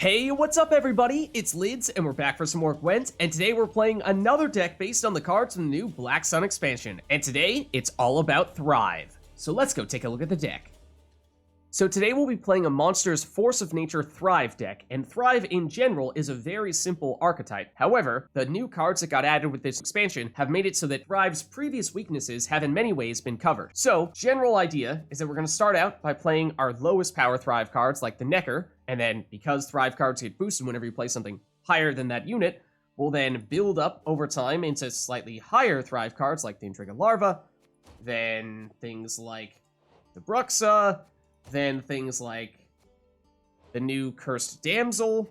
Hey, what's up everybody? It's Lids, and we're back for some more Gwent, and today we're playing another deck based on the cards from the new Black Sun expansion, and today it's all about Thrive. So let's go take a look at the deck. So today we'll be playing a Monsters Force of Nature Thrive deck, and Thrive in general is a very simple archetype. However, the new cards that got added with this expansion have made it so that Thrive's previous weaknesses have in many ways been covered. So, general idea is that we're going to start out by playing our lowest power Thrive cards like the Nekker, and then because Thrive cards get boosted whenever you play something higher than that unit, we'll then build up over time into slightly higher Thrive cards like the Endrega Larva, then things like the Bruxa, then things like the new Cursed Damsel,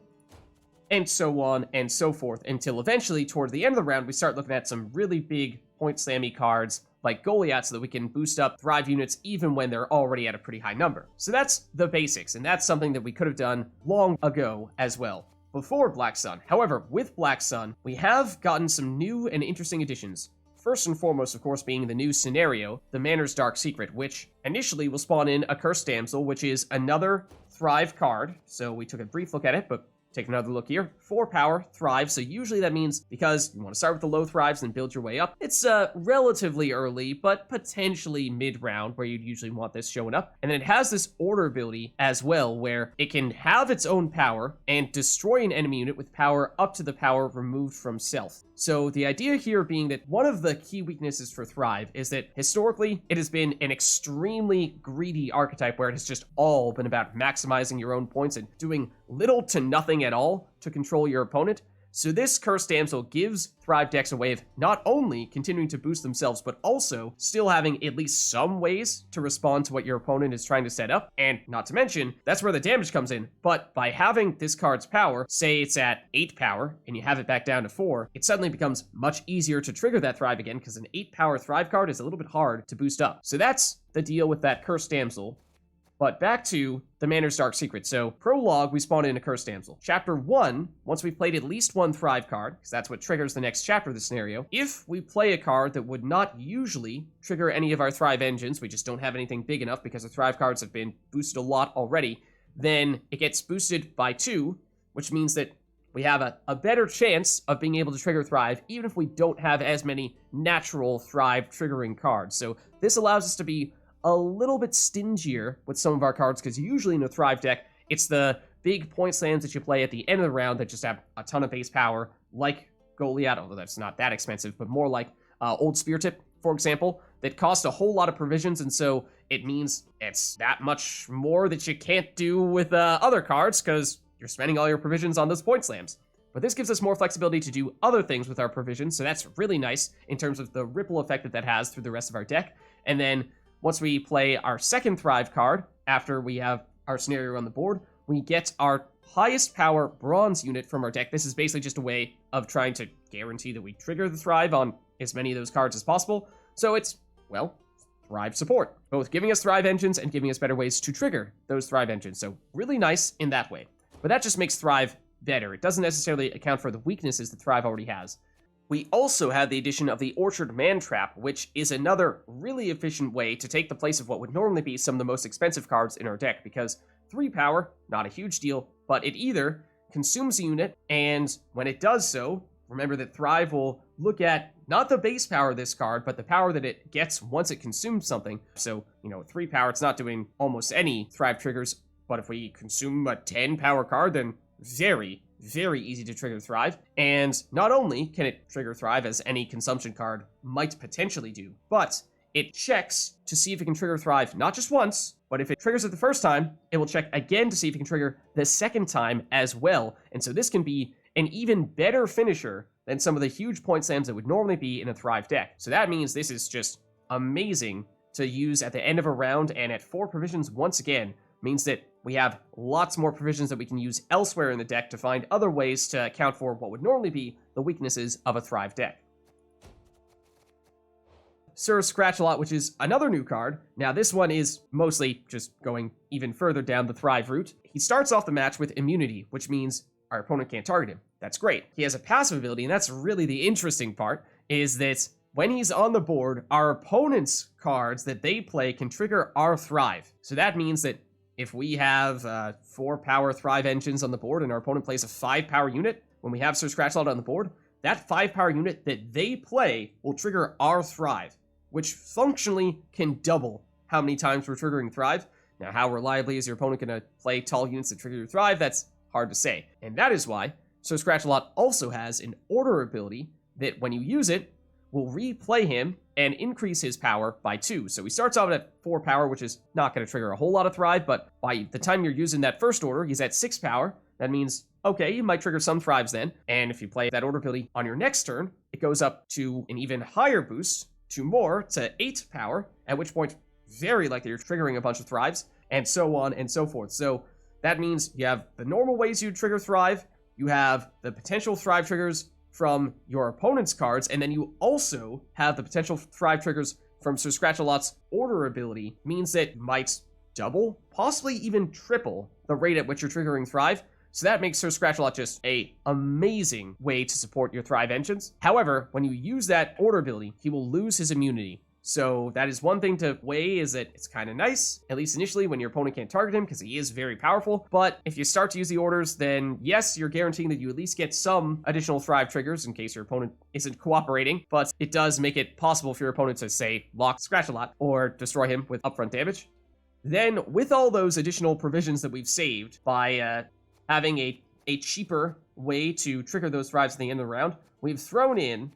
and so on and so forth, until eventually, toward the end of the round, we start looking at some really big point slammy cards like Golyat so that we can boost up Thrive units even when they're already at a pretty high number. So that's the basics, and that's something that we could have done long ago as well, before Black Sun. However, with Black Sun, we have gotten some new and interesting additions. First and foremost, of course, being the new scenario, the Manor's Dark Secret, which initially will spawn in a Cursed Damsel, which is another Thrive card. So we took a brief look at it, but take another look here. 4 power, Thrive, so usually that means because you want to start with the low Thrives and build your way up. It's relatively early, but potentially mid-round where you'd usually want this showing up. And then it has this order ability as well, where it can have its own power and destroy an enemy unit with power up to the power removed from self. So the idea here being that one of the key weaknesses for Thrive is that historically it has been an extremely greedy archetype where it has just all been about maximizing your own points and doing little to nothing at all to control your opponent. So this Cursed Damsel gives Thrive decks a way of not only continuing to boost themselves, but also still having at least some ways to respond to what your opponent is trying to set up. And not to mention, that's where the damage comes in. But by having this card's power, say it's at 8 power, and you have it back down to 4, it suddenly becomes much easier to trigger that Thrive again, because an 8 power Thrive card is a little bit hard to boost up. So that's the deal with that Cursed Damsel. But back to the Manor's Dark Secret. So, Prologue, we spawn in a Cursed Damsel. Chapter 1, once we've played at least one Thrive card, because that's what triggers the next chapter of the scenario, if we play a card that would not usually trigger any of our Thrive engines, we just don't have anything big enough because the Thrive cards have been boosted a lot already, then it gets boosted by 2, which means that we have a better chance of being able to trigger Thrive, even if we don't have as many natural Thrive triggering cards. So, this allows us to be a little bit stingier with some of our cards, because usually in a Thrive deck, it's the big point slams that you play at the end of the round that just have a ton of base power, like Golyat, although that's not that expensive, but more like Old Spear Tip, for example, that cost a whole lot of provisions, and so it means it's that much more that you can't do with other cards, because you're spending all your provisions on those point slams. But this gives us more flexibility to do other things with our provisions, so that's really nice in terms of the ripple effect that that has through the rest of our deck. And then once we play our second Thrive card, after we have our scenario on the board, we get our highest power bronze unit from our deck. This is basically just a way of trying to guarantee that we trigger the Thrive on as many of those cards as possible. So it's, well, Thrive support, both giving us Thrive engines and giving us better ways to trigger those Thrive engines. So really nice in that way. But that just makes Thrive better. It doesn't necessarily account for the weaknesses that Thrive already has. We also have the addition of the Orchard Mantrap, which is another really efficient way to take the place of what would normally be some of the most expensive cards in our deck, because 3 power, not a huge deal, but it either consumes a unit, and when it does so, remember that Thrive will look at not the base power of this card, but the power that it gets once it consumes something. So, 3 power, it's not doing almost any Thrive triggers, but if we consume a 10 power card, then very easy to trigger Thrive. And not only can it trigger Thrive, as any consumption card might potentially do, but it checks to see if it can trigger Thrive not just once, but if it triggers it the first time, it will check again to see if it can trigger the second time as well. And so this can be an even better finisher than some of the huge point slams that would normally be in a Thrive deck. So that means this is just amazing to use at the end of a round, and at 4 provisions once again, means that we have lots more provisions that we can use elsewhere in the deck to find other ways to account for what would normally be the weaknesses of a Thrive deck. Sir Scratch-A-Lot, which is another new card. Now this one is mostly just going even further down the Thrive route. He starts off the match with immunity, which means our opponent can't target him. That's great. He has a passive ability, and that's really the interesting part, is that when he's on the board, our opponent's cards that they play can trigger our Thrive. So that means that if we have 4 power Thrive engines on the board and our opponent plays a 5 power unit, when we have Sir Scratchlot on the board, that 5 power unit that they play will trigger our Thrive, which functionally can double how many times we're triggering Thrive. Now, how reliably is your opponent going to play tall units that trigger your Thrive? That's hard to say. And that is why Sir Scratchlot also has an order ability that when you use it, will replay him and increase his power by 2. So he starts out at 4 power, which is not going to trigger a whole lot of Thrive, but by the time you're using that first order, he's at 6 power. That means, okay, you might trigger some Thrives then, and if you play that order ability on your next turn, it goes up to an even higher boost, to 8 power, at which point, very likely you're triggering a bunch of Thrives, and so on and so forth. So that means you have the normal ways you trigger Thrive, you have the potential Thrive triggers from your opponent's cards, and then you also have the potential Thrive triggers from Sir Scratchalot's order ability, means that it might double, possibly even triple the rate at which you're triggering Thrive. So that makes Sir Scratchalot just a amazing way to support your Thrive engines. However, when you use that order ability, he will lose his immunity. So that is one thing to weigh, is that it's kind of nice, at least initially, when your opponent can't target him, because he is very powerful. But if you start to use the orders, then yes, you're guaranteeing that you at least get some additional Thrive triggers in case your opponent isn't cooperating, but it does make it possible for your opponent to, say, lock Scratchalot or destroy him with upfront damage. Then, with all those additional provisions that we've saved by having a cheaper way to trigger those Thrives at the end of the round, we've thrown in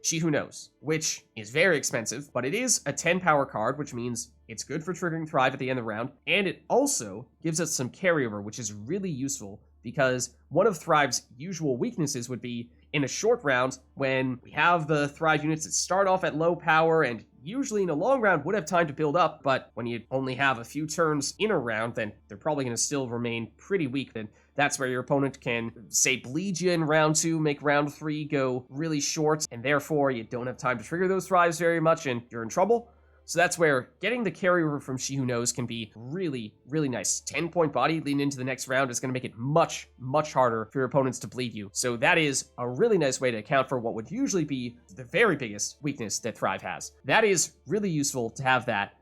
She Who Knows, which is very expensive, but it is a 10 power card, which means it's good for triggering Thrive at the end of the round, and it also gives us some carryover, which is really useful, because one of Thrive's usual weaknesses would be in a short round when we have the Thrive units that start off at low power and usually in a long round would have time to build up, but when you only have a few turns in a round, then they're probably going to still remain pretty weak. Then that's where your opponent can, say, bleed you in round 2, make round 3 go really short, and therefore you don't have time to trigger those Thrives very much and you're in trouble. So that's where getting the carryover from She Who Knows can be really, really nice. 10-point body leading into the next round is going to make it much, much harder for your opponents to bleed you. So that is a really nice way to account for what would usually be the very biggest weakness that Thrive has. That is really useful to have that.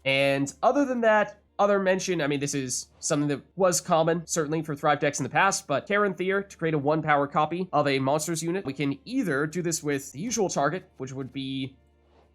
And other than that, other mention, I mean, this is something that was common, certainly for Thrive decks in the past, but Caranthir, to create a 1-power copy of a monster's unit, we can either do this with the usual target, which would be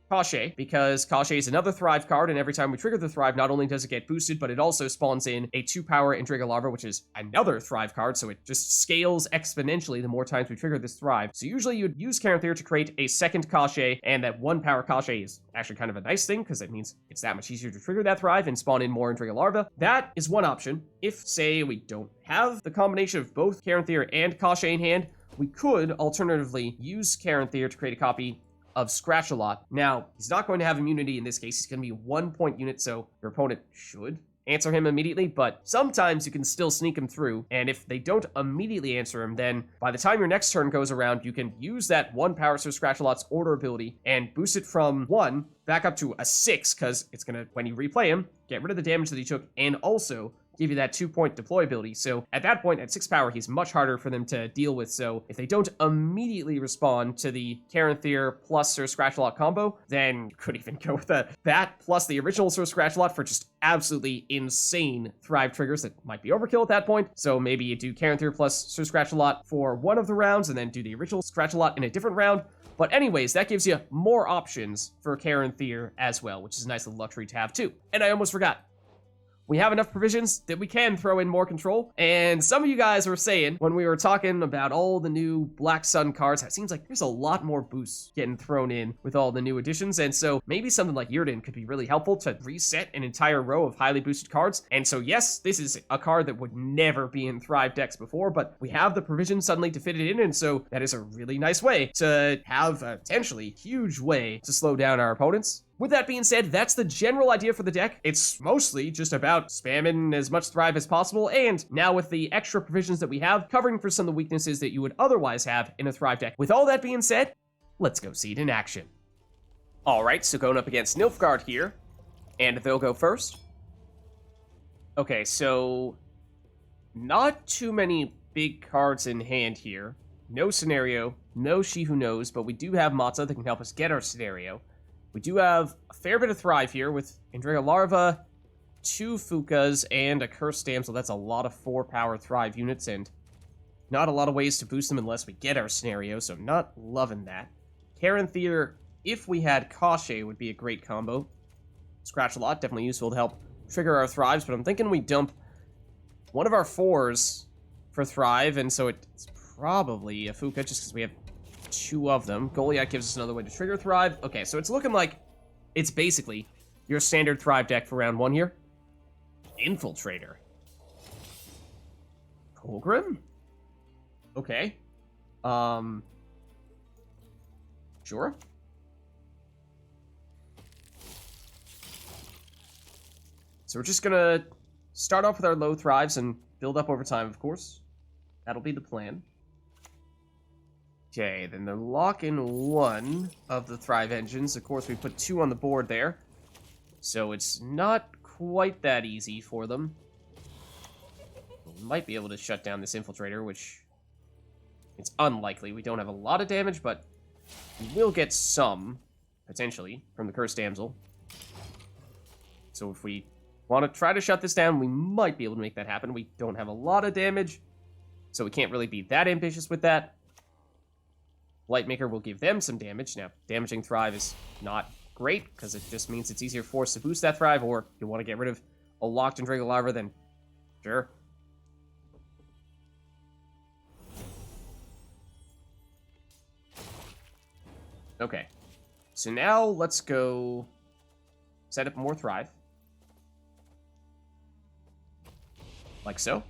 Koschey, because Koschey is another Thrive card, and every time we trigger the Thrive, not only does it get boosted, but it also spawns in a 2-power Endrega Larva, which is another Thrive card, so it just scales exponentially the more times we trigger this Thrive. So usually you'd use Caranthir to create a second Koschey, and that 1-power Koschey is actually kind of a nice thing, because it means it's that much easier to trigger that Thrive and spawn in more Endrega Larva. That is one option. If, say, we don't have the combination of both Caranthir and Koschey in hand, we could alternatively use Caranthir to create a copy of Scratchalot. Now, he's not going to have immunity in this case. He's going to be a 1-point unit, so your opponent should answer him immediately, but sometimes you can still sneak him through, and if they don't immediately answer him, then by the time your next turn goes around, you can use that 1-power Sir Scratchalot's order ability and boost it from 1 back up to a 6, because it's going to, when you replay him, get rid of the damage that he took, and also give you that 2-point deploy ability. So at that point, at 6 power, he's much harder for them to deal with. So if they don't immediately respond to the Caranthir plus Sir Scratchalot combo, then you could even go with that plus the original Sir Scratchalot for just absolutely insane Thrive triggers that might be overkill at that point. So maybe you do Caranthir plus Sir Scratchalot for one of the rounds and then do the original Scratchalot in a different round. But anyways, that gives you more options for Caranthir as well, which is a nice little luxury to have too. And I almost forgot. We have enough provisions that we can throw in more control. And some of you guys were saying, when we were talking about all the new Black Sun cards, it seems like there's a lot more boosts getting thrown in with all the new additions. And so maybe something like Yrden could be really helpful to reset an entire row of highly boosted cards. And so yes, this is a card that would never be in Thrive decks before, but we have the provision suddenly to fit it in. And so that is a really nice way to have a potentially huge way to slow down our opponents. With that being said, that's the general idea for the deck. It's mostly just about spamming as much Thrive as possible, and now with the extra provisions that we have, covering for some of the weaknesses that you would otherwise have in a Thrive deck. With all that being said, let's go see it in action. Alright, so going up against Nilfgaard here, and they'll go first. Okay, so not too many big cards in hand here. No scenario, no She Who Knows, but we do have Mata that can help us get our scenario. We do have a fair bit of Thrive here with Endrega Larva, 2 Phoocas and a Cursed Damsel. That's a lot of 4-power Thrive units, and not a lot of ways to boost them unless we get our scenario, so I'm not loving that. Caranthir, if we had Koschey, would be a great combo. Scratch-a-Lot, definitely useful to help trigger our Thrives, but I'm thinking we dump one of our 4s for Thrive, and so it's probably a Phooca, just because we have 2 of them. Golyat gives us another way to trigger Thrive. Okay, so it's looking like it's basically your standard Thrive deck for round 1 here. Infiltrator. Colgrim? Okay. Sure. So we're just gonna start off with our low Thrives and build up over time, of course. That'll be the plan. Okay, then they're locking 1 of the Thrive engines. Of course, we put 2 on the board there. So it's not quite that easy for them. We might be able to shut down this Infiltrator, which... it's unlikely. We don't have a lot of damage, but we will get some, potentially, from the Cursed Damsel. So if we want to try to shut this down, we might be able to make that happen. We don't have a lot of damage, so we can't really be that ambitious with that. Lightmaker will give them some damage. Now, damaging Thrive is not great, because it just means it's easier for us to boost that Thrive, or if you want to get rid of a locked Endrega Larva, then sure. Okay, so now let's go set up more Thrive. Like so.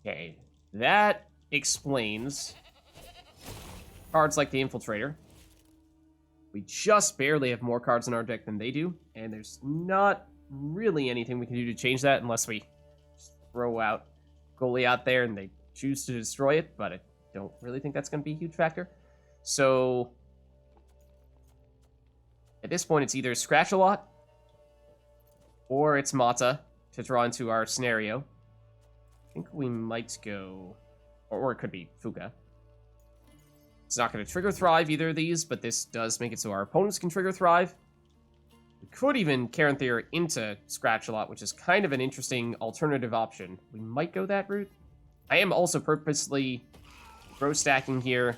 Okay, that explains cards like the Infiltrator. We just barely have more cards in our deck than they do, and there's not really anything we can do to change that unless we throw out Golyat there and they choose to destroy it, but I don't really think that's going to be a huge factor. So at this point, it's either Scratch-a-Lot or it's Mata to draw into our scenario. I think we might go... or it could be Phooca. It's not going to trigger Thrive, either of these, but this does make it so our opponents can trigger Thrive. We could even Caranthir into Scratch-a-Lot, which is kind of an interesting alternative option. We might go that route. I am also purposely throw stacking here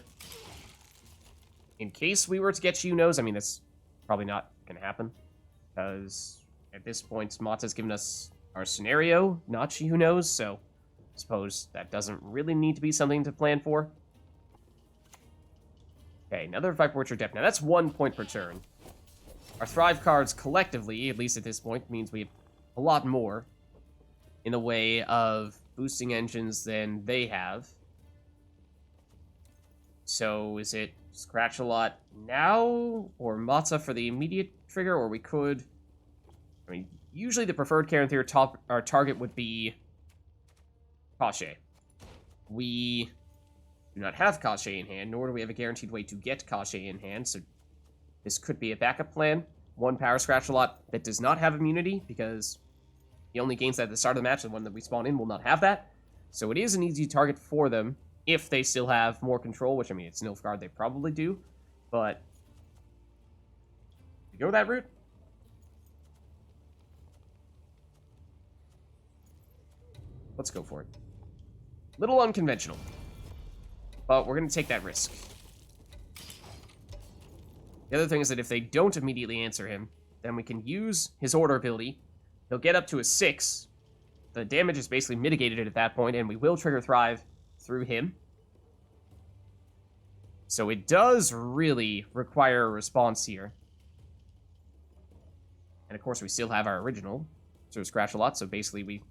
in case we were to get She-Who-Knows. I mean, that's probably not going to happen, because at this point, Mata's given us our scenario, not She-Who-Knows, so I suppose that doesn't really need to be something to plan for. Okay, another Viper Witcher Depth. Now, that's 1 point per turn. Our Thrive cards collectively, at least at this point, means we have a lot more in the way of boosting engines than they have. So, is it Scratch-a-Lot now, or Mata for the immediate trigger, or we could... I mean, usually the preferred Caranthir our target would be Koschey. We do not have Koschey in hand, nor do we have a guaranteed way to get Koschey in hand, so this could be a backup plan. 1 power Scratch-a-Lot that does not have immunity, because he only gains that at the start of the match, and the one that we spawn in will not have that. So it is an easy target for them, if they still have more control, which, I mean, it's Nilfgaard, they probably do, but we go that route. Let's go for it. Little unconventional, but we're going to take that risk. The other thing is that if they don't immediately answer him, then we can use his order ability. He'll get up to a 6. The damage is basically mitigated at that point, and we will trigger Thrive through him. So it does really require a response here. And of course, we still have our original, so Scratch-a-Lot, so basically we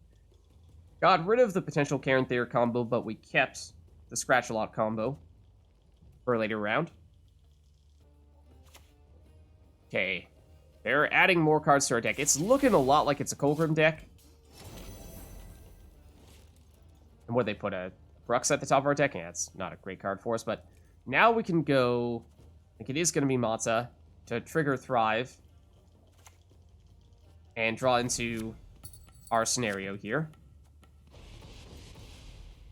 got rid of the potential Caranthir combo, but we kept the Scratch-a-Lot combo for a later round. Okay, they're adding more cards to our deck. It's looking a lot like it's a Colgrim deck. And what, they put a Bruxa at the top of our deck? Yeah, it's not a great card for us, but now we can go... I think it is going to be Mata to trigger Thrive and draw into our scenario here.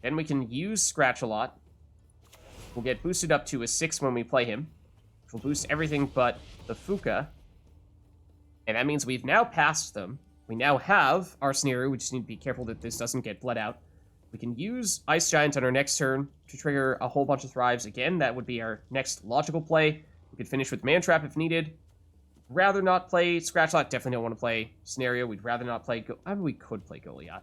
Then we can use Scratch-a-Lot. We'll get boosted up to a 6 when we play him. which will boost everything but the Phooca. And that means we've now passed them. We now have our Scenario. We just need to be careful that this doesn't get bled out. We can use Ice Giant on our next turn to trigger a whole bunch of Thrives. Again, that would be our next logical play. We could finish with Mantrap if needed. Rather not play Scratchlot. Definitely don't want to play Scenario. We'd rather not play... I mean, we could play Golyat.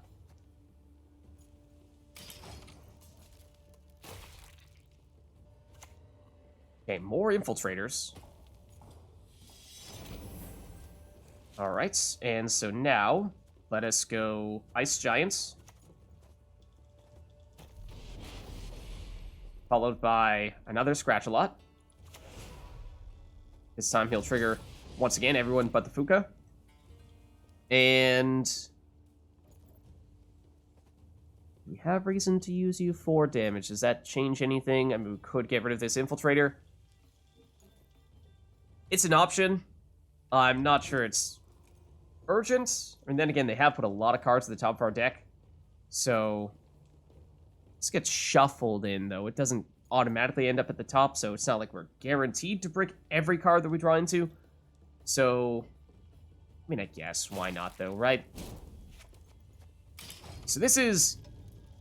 Okay, more Infiltrators. Alright, and so now, let us go Ice Giants. Followed by another Scratch-A-Lot. This time he'll trigger, once again, everyone but the Phooca. And... we have reason to use you for damage. Does that change anything? I mean, we could get rid of this Infiltrator. It's an option. I'm not sure it's urgent. And then again, they have put a lot of cards at the top of our deck. So... this gets shuffled in, though. It doesn't automatically end up at the top, so it's not like we're guaranteed to brick every card that we draw into. So, I mean, I guess, why not, though, right? So this is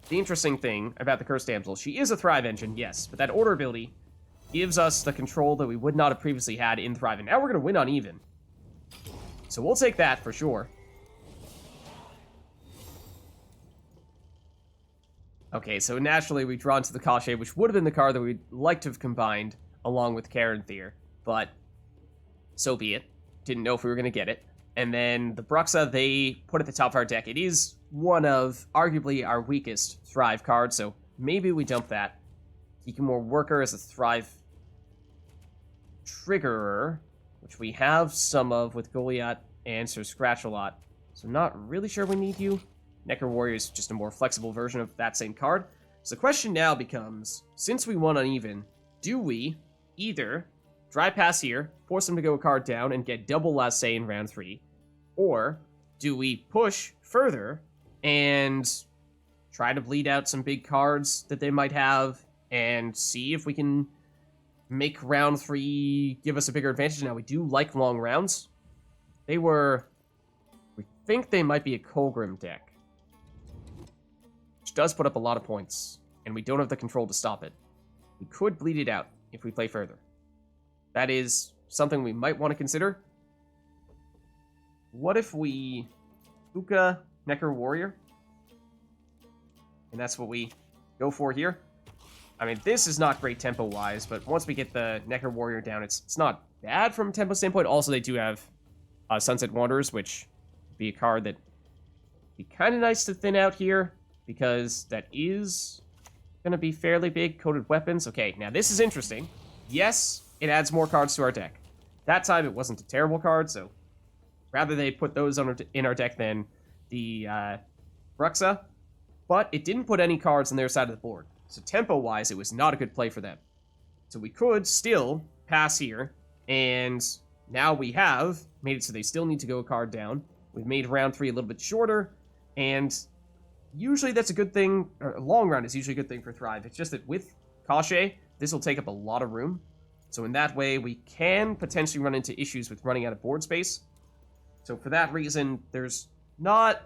the interesting thing about the Cursed Damsel. She is a Thrive engine, yes, but that Order ability gives us the control that we would not have previously had in Thrive, and now we're going to win on even. So we'll take that for sure. Okay, so naturally we draw into the Koschey, which would have been the card that we'd like to have combined along with Caranthir, but so be it. Didn't know if we were going to get it. And then the Bruxa, they put at the top of our deck. It is one of, arguably, our weakest Thrive cards, so maybe we dump that. Kikimore Worker is a Thrive Triggerer, which we have some of with Golyat and Sir Scratch-A-Lot, so not really sure we need you. Nekker Warrior is just a more flexible version of that same card. So the question now becomes, since we won uneven, do we either dry pass here, force them to go a card down, and get double Last Say in round 3, or do we push further and try to bleed out some big cards that they might have and see if we can make round 3 give us a bigger advantage? Now, we do like long rounds. We think they might be a Colgrim deck, which does put up a lot of points, and we don't have the control to stop it. We could bleed it out if we play further. That is something we might want to consider. What if we Phooca Nekker Warrior? And that's what we go for here. I mean, this is not great tempo-wise, but once we get the Nekker Warrior down, it's not bad from a tempo standpoint. Also, they do have Sunset Wanderers, which would be a card that would be kind of nice to thin out here, because that is going to be fairly big. Coated Weapons. Okay, now this is interesting. Yes, it adds more cards to our deck. That time, it wasn't a terrible card, so rather they put those in our deck than the Bruxa, but it didn't put any cards on their side of the board. So tempo-wise, it was not a good play for them. So we could still pass here, and now we have made it so they still need to go a card down. We've made round 3 a little bit shorter, and usually that's a good thing, or a long round is usually a good thing for Thrive. It's just that with Koschey, this will take up a lot of room. So in that way, we can potentially run into issues with running out of board space. So for that reason, it's not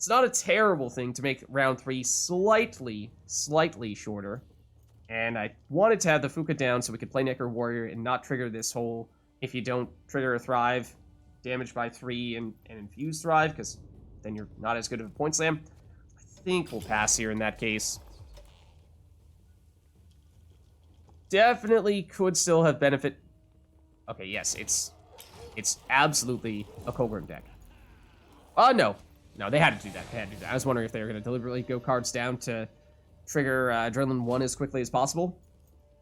a terrible thing to make round 3 slightly shorter. And I wanted to have the Phooca down so we could play Nekker Warrior and not trigger this whole, if you don't trigger a Thrive, damage by 3 and infuse Thrive, because then you're not as good of a point slam. I think we'll pass here in that case. Definitely could still have benefit. Okay, yes, it's absolutely a Colgrim deck. No, they had to do that. I was wondering if they were going to deliberately go cards down to trigger Adrenaline 1 as quickly as possible,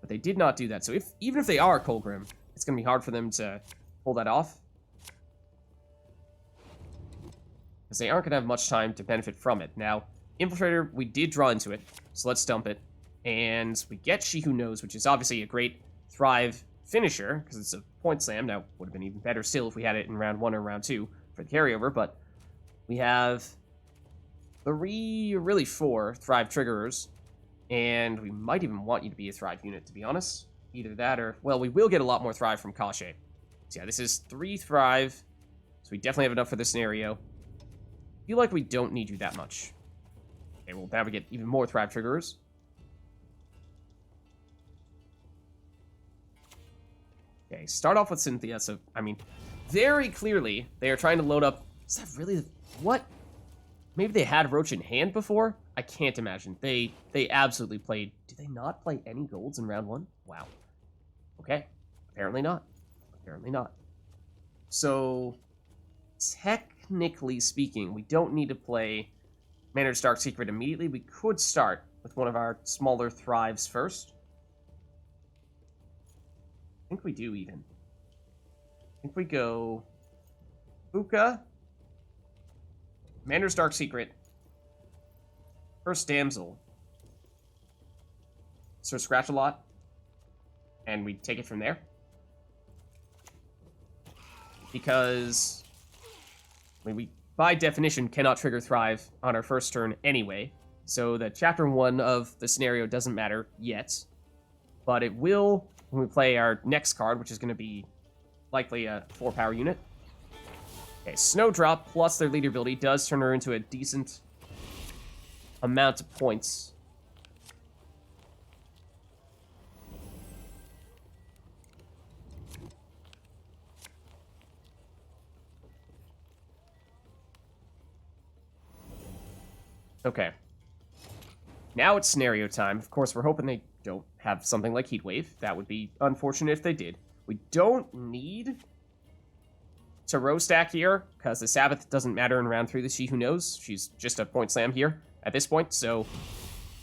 but they did not do that. So even if they are Colgrim, it's going to be hard for them to pull that off, because they aren't going to have much time to benefit from it. Now, Infiltrator, we did draw into it, so let's dump it. And we get She Who Knows, which is obviously a great Thrive finisher, because it's a point slam. Now, would have been even better still if we had it in round 1 or round 2 for the carryover, but we have 3, really 4 Thrive Triggerers, and we might even want you to be a Thrive unit, to be honest. either that or... Well, we will get a lot more Thrive from Koschey. So yeah, this is 3 Thrive. So we definitely have enough for this scenario. I feel like we don't need you that much. Okay, well, now we get even more Thrive triggerers. Okay, start off with Cynthia, so, I mean, very clearly, they are trying to load up... Is that really... What? Maybe they had Roach in hand before? I can't imagine. They absolutely played... Did they not play any golds in round 1? Wow. Okay. Apparently not. Apparently not. So, technically speaking, we don't need to play Manor's Dark Secret immediately. We could start with one of our smaller Thrives first. I think we do, even. I think we go... Phooca. Manor's Dark Secret. First Damsel. So scratch a lot. And we take it from there. Because... I mean, we, by definition, cannot trigger Thrive on our first turn anyway. So the Chapter 1 of the scenario doesn't matter yet. But it will... when we play our next card, which is going to be likely a 4-power unit. Okay, Snowdrop plus their leader ability does turn her into a decent amount of points. Okay. Now it's scenario time. Of course, we're hoping they don't have something like Heatwave. That would be unfortunate if they did. We don't need to row stack here, because the Sabbath doesn't matter in round 3. The She Who Knows. She's just a point slam here at this point, so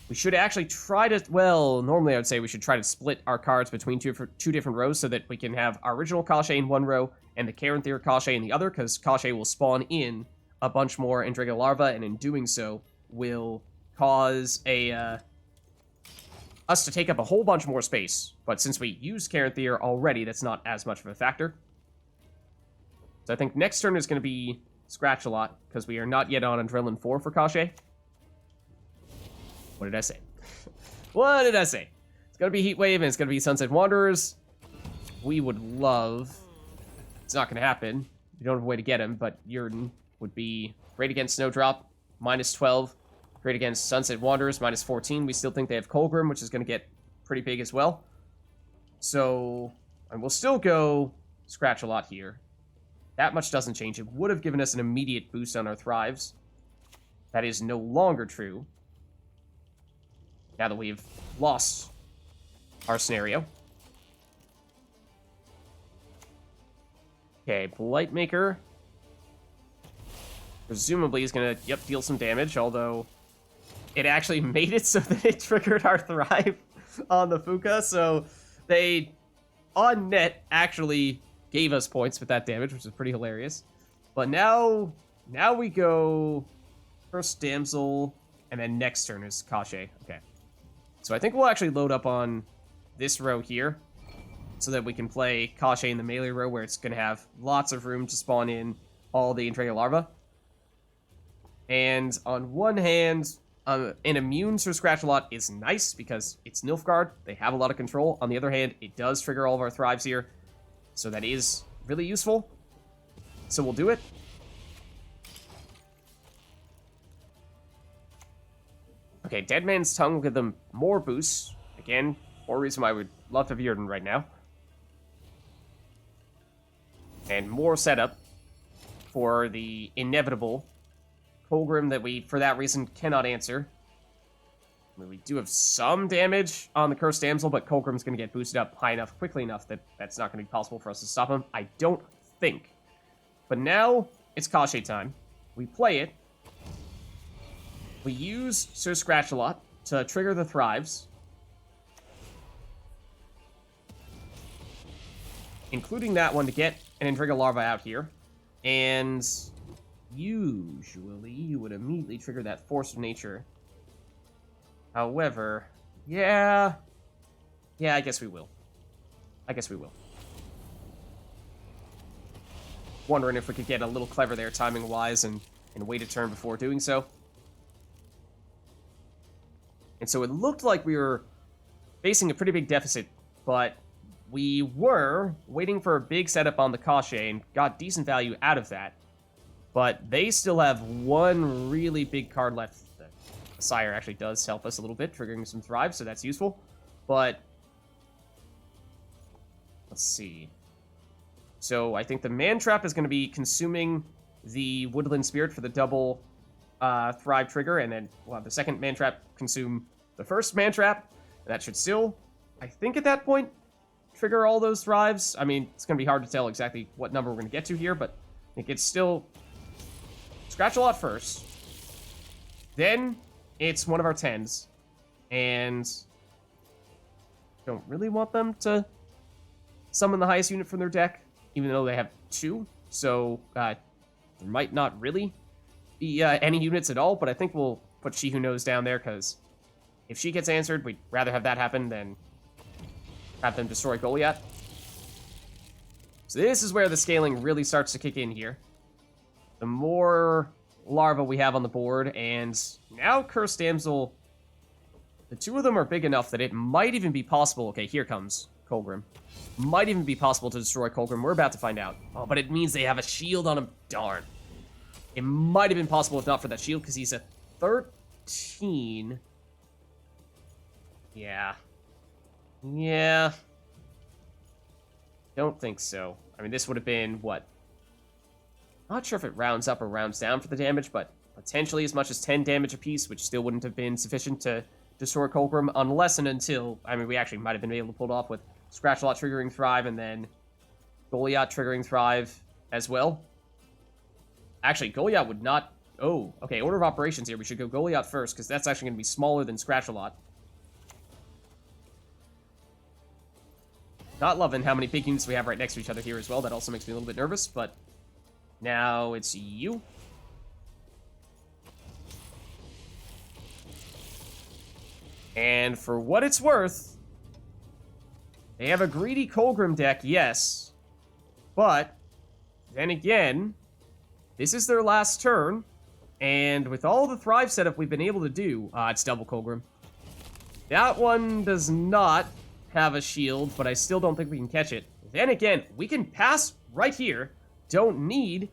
we should actually try to... Well, normally I would say we should try to split our cards between two different rows so that we can have our original Koschey in one row and the Caranthir Koschey in the other, because Koschey will spawn in a bunch more Endrega Larva, and in doing so will cause us to take up a whole bunch more space. But since we used Caranthir already, that's not as much of a factor. So I think next turn is going to be Scratch a Lot, because we are not yet on Adrenaline 4 for Koschey. What did I say? What did I say? It's going to be Heatwave, and it's going to be Sunset Wanderers. We would love... It's not going to happen. We don't have a way to get him, but Yrden would be great against Snowdrop, -12. Great against Sunset Wanderers, -14. We still think they have Colgrim, which is going to get pretty big as well. So, and we'll still go Scratch a Lot here. That much doesn't change. It would have given us an immediate boost on our Thrives. That is no longer true. Now that we've lost our scenario. Okay, Blightmaker. Presumably is going to, deal some damage, although it actually made it so that it triggered our Thrive on the Phooca, so they, on net, actually gave us points with that damage, which is pretty hilarious. But now we go first Damsel, and then next turn is Koschey. Okay. So I think we'll actually load up on this row here, so that we can play Koschey in the melee row, where it's going to have lots of room to spawn in all the Endrega Larva. And on one hand, an immune to Scratch a Lot is nice, because it's Nilfgaard. They have a lot of control. On the other hand, it does trigger all of our Thrives here. So that is really useful. So we'll do it. Okay, Dead Man's Tongue will give them more boosts. Again, more reason why I would love to have Yrden right now. And more setup for the inevitable Colgrim that we, for that reason, cannot answer. I mean, we do have some damage on the Cursed Damsel, but Colgrim's going to get boosted up high enough, quickly enough, that that's not going to be possible for us to stop him. I don't think. But now, it's Koschey time. We play it. We use Sir Scratch-a-Lot to trigger the Thrives, including that one to get an Endrega Larva out here. And usually, you would immediately trigger that Force of Nature. However, yeah, I guess we will. Wondering if we could get a little clever there, timing-wise, and wait a turn before doing so. And so it looked like we were facing a pretty big deficit but we were waiting for a big setup on the Koschey and got decent value out of that. But they still have one really big card left. The Sire actually does help us a little bit, triggering some Thrive, so that's useful. But let's see. So I think the Mantrap is going to be consuming the Woodland Spirit for the double Thrive trigger, and then we'll have the second Mantrap consume the first Mantrap. That should still, I think at that point, trigger all those Thrives. I mean, it's going to be hard to tell exactly what number we're going to get to here, but I think it's still Scratch-a-Lot first. Then it's one of our 10s, and don't really want them to summon the highest unit from their deck, even though they have 2, so there might not really be any units at all, but I think we'll put She Who Knows down there, because if she gets answered, we'd rather have that happen than have them destroy Golyat. So this is where the scaling really starts to kick in here. The more larva we have on the board, and now Cursed Damsel, the 2 of them are big enough that it might even be possible. Okay, here comes Colgrim. Might even be possible to destroy Colgrim. We're about to find out. Oh, but it means they have a shield on him. Darn. It might have been possible if not for that shield, because he's a 13. Yeah. Yeah. Don't think so. I mean, this would have been, what? Not sure if it rounds up or rounds down for the damage, but potentially as much as 10 damage apiece, which still wouldn't have been sufficient to destroy Colgrim, unless and until, I mean, we actually might have been able to pull it off with Scratch-a-Lot triggering Thrive, and then Golyat triggering Thrive as well. Actually, Golyat would not... Oh, okay, order of operations here. We should go Golyat first, because that's actually going to be smaller than Scratch-a-Lot. Not loving how many big units we have right next to each other here as well. That also makes me a little bit nervous, but now it's you. And for what it's worth, they have a greedy Colgrim deck, yes. But then again, this is their last turn, and with all the Thrive setup we've been able to do, it's double Colgrim. That one does not have a shield, but I still don't think we can catch it. Then again, we can pass right here. Don't need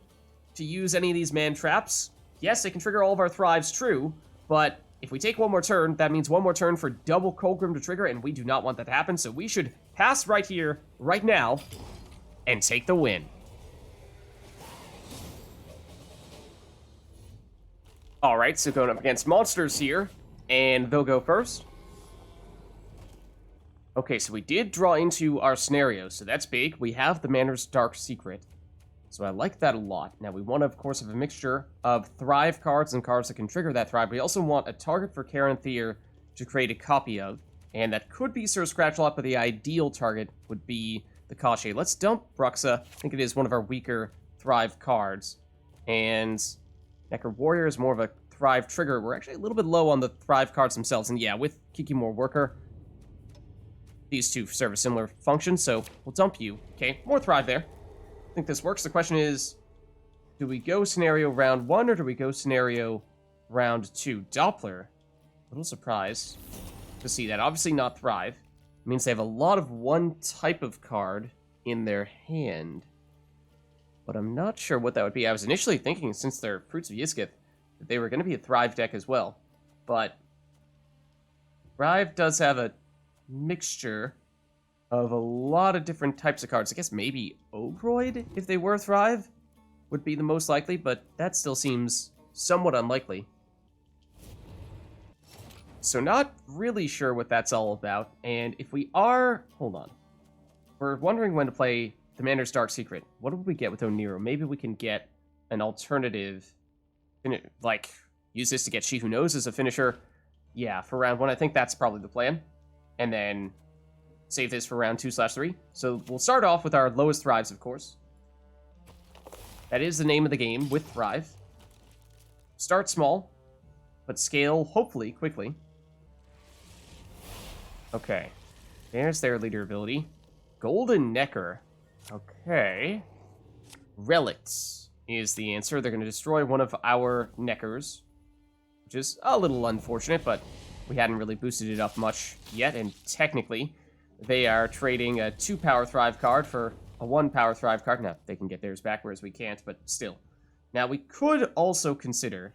to use any of these Mantraps. Yes, they can trigger all of our Thrives, true, but if we take one more turn, that means one more turn for double Colgrim to trigger, and we do not want that to happen, so we should pass right here, right now, and take the win. Alright, so going up against monsters here, and they'll go first. Okay, so we did draw into our scenario, so that's big. We have the Manor's Dark Secret, so I like that a lot. Now, we want, of course, have a mixture of Thrive cards and cards that can trigger that Thrive. We also want a target for Caranthir to create a copy of, and that could be Sir Scratch-a-Lot, but the ideal target would be the Koschey. Let's dump Bruxa. I think it is one of our weaker Thrive cards, and Nekker Warrior is more of a Thrive trigger. We're actually a little bit low on the Thrive cards themselves, and yeah, with Kikimore Worker, these two serve a similar function, so we'll dump you. Okay, more Thrive there. I think this works. The question is, do we go scenario round 1 or do we go scenario round 2? Doppler, a little surprised to see that. Obviously not Thrive. It means they have a lot of one type of card in their hand. But I'm not sure what that would be. I was initially thinking, since they're Fruits of Yiskith, that they were going to be a Thrive deck as well. But Thrive does have a mixture of a lot of different types of cards. I guess maybe Ogroid, if they were Thrive, would be the most likely, but that still seems somewhat unlikely. So not really sure what that's all about, and if we are... Hold on. We're wondering when to play the Manor's Dark Secret. What would we get with Oneiromancy? Maybe we can get an alternative... Like, use this to get She Who Knows as a finisher. Yeah, for round 1, I think that's probably the plan. And then save this for round 2/3. So we'll start off with our lowest Thrives, of course. That is the name of the game, with Thrive. Start small, but scale, hopefully, quickly. Okay. There's their leader ability. Golden Nekker. Okay. Relics is the answer. They're going to destroy one of our Nekkers, which is a little unfortunate, but we hadn't really boosted it up much yet, and technically, They are trading a 2 Power Thrive card for a 1 Power Thrive card. Now, they can get theirs back, whereas we can't, but still. Now, we could also consider...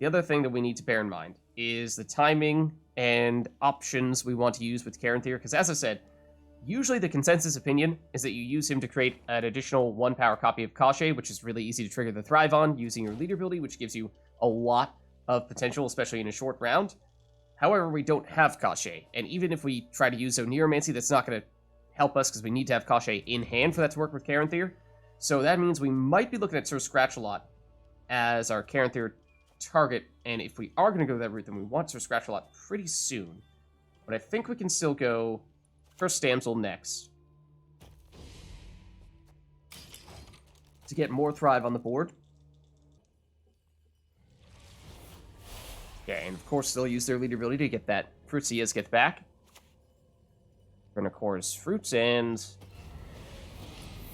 The other thing that we need to bear in mind is the timing and options we want to use with Caranthir, because as I said, usually the consensus opinion is that you use him to create an additional 1 power copy of Koschey, which is really easy to trigger the Thrive on, using your leader ability, which gives you a lot of potential, especially in a short round. However, we don't have Koschey, and even if we try to use Oneiromancy, that's not going to help us, because we need to have Koschey in hand for that to work with Caranthir. So that means we might be looking at Sir Scratch-a-Lot as our Caranthir target, and if we are going to go that route, then we want Sir Scratch-a-Lot pretty soon. But I think we can still go first Damsel next to get more Thrive on the board. Okay, and of course they'll use their leader ability to get that Fruitsias get back. We're going to chorus fruits, and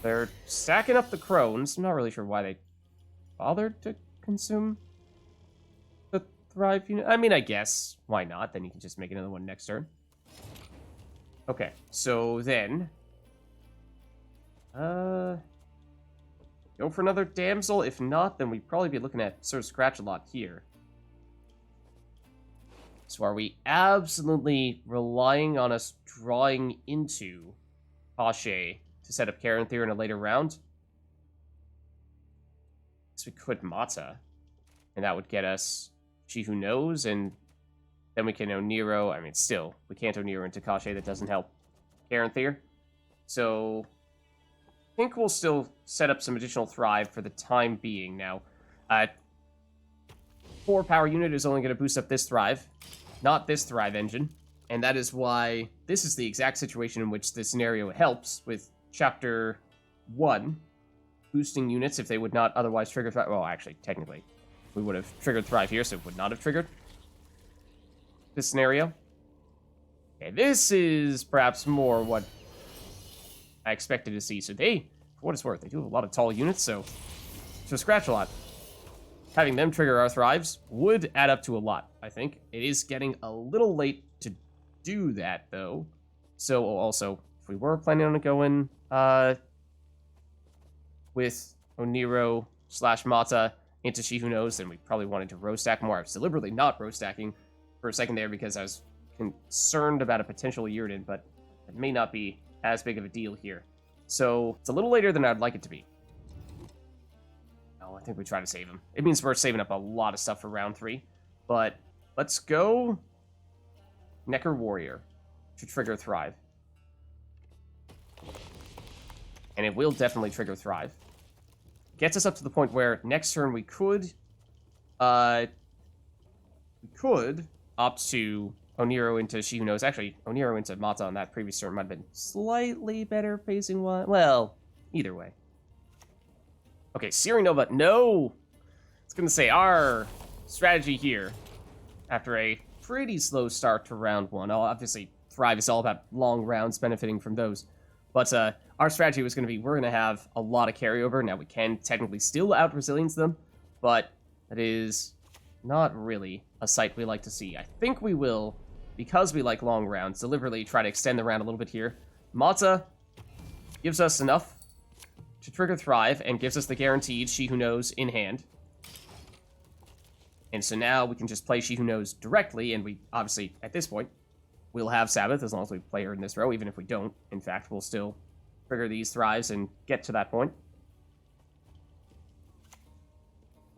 they're stacking up the crones. I'm not really sure why they bothered to consume the Thrive unit. I mean, I guess, why not? Then you can just make another one next turn. Okay, so then... go for another Damsel. If not, then we'd probably be looking at Sir Scratch-a-Lot here. So are we absolutely relying on us drawing into Koschey to set up Caranthir in a later round? So we could Mata, and that would get us She Who Knows, and then we can Oneiro. I mean, still, we can't Oneiro into Koschey. That doesn't help Caranthir. So I think we'll still set up some additional Thrive for the time being. Now, 4 power unit is only going to boost up this Thrive, not this Thrive engine. And that is why this is the exact situation in which this scenario helps with Chapter 1, boosting units if they would not otherwise trigger Thrive. Well, actually, technically, we would have triggered Thrive here, so it would not have triggered this scenario. Okay, this is perhaps more what I expected to see. So they, for what it's worth, they do have a lot of tall units, so Scratch-a-Lot. Having them trigger our Thrives would add up to a lot, I think. It is getting a little late to do that, though. So, also, if we were planning on going with Oneiro / Mata into She Who Knows, then we probably wanted to row stack more. I was deliberately not row stacking for a second there because I was concerned about a potential Yrden, but it may not be as big of a deal here. So, it's a little later than I'd like it to be. I think we try to save him. It means we're saving up a lot of stuff for round 3. But let's go Nekker Warrior to trigger Thrive. And it will definitely trigger Thrive. Gets us up to the point where next turn we could opt to Oneiro into She Who Knows. Actually, Oneiro into Mata on that previous turn might have been slightly better pacing one. Well, either way. Okay, Searing Nova, no! It's going to say our strategy here, after a pretty slow start to round 1. Obviously, Thrive is all about long rounds, benefiting from those. But our strategy was going to be, we're going to have a lot of carryover. Now, we can technically still out-resilience them, but that is not really a sight we like to see. I think we will, because we like long rounds, deliberately try to extend the round a little bit here. Mata gives us enough to trigger Thrive, and gives us the guaranteed She Who Knows in hand. And so now we can just play She Who Knows directly, and we, obviously, at this point, we'll have Sabbath as long as we play her in this row. Even if we don't, in fact, we'll still trigger these Thrives and get to that point.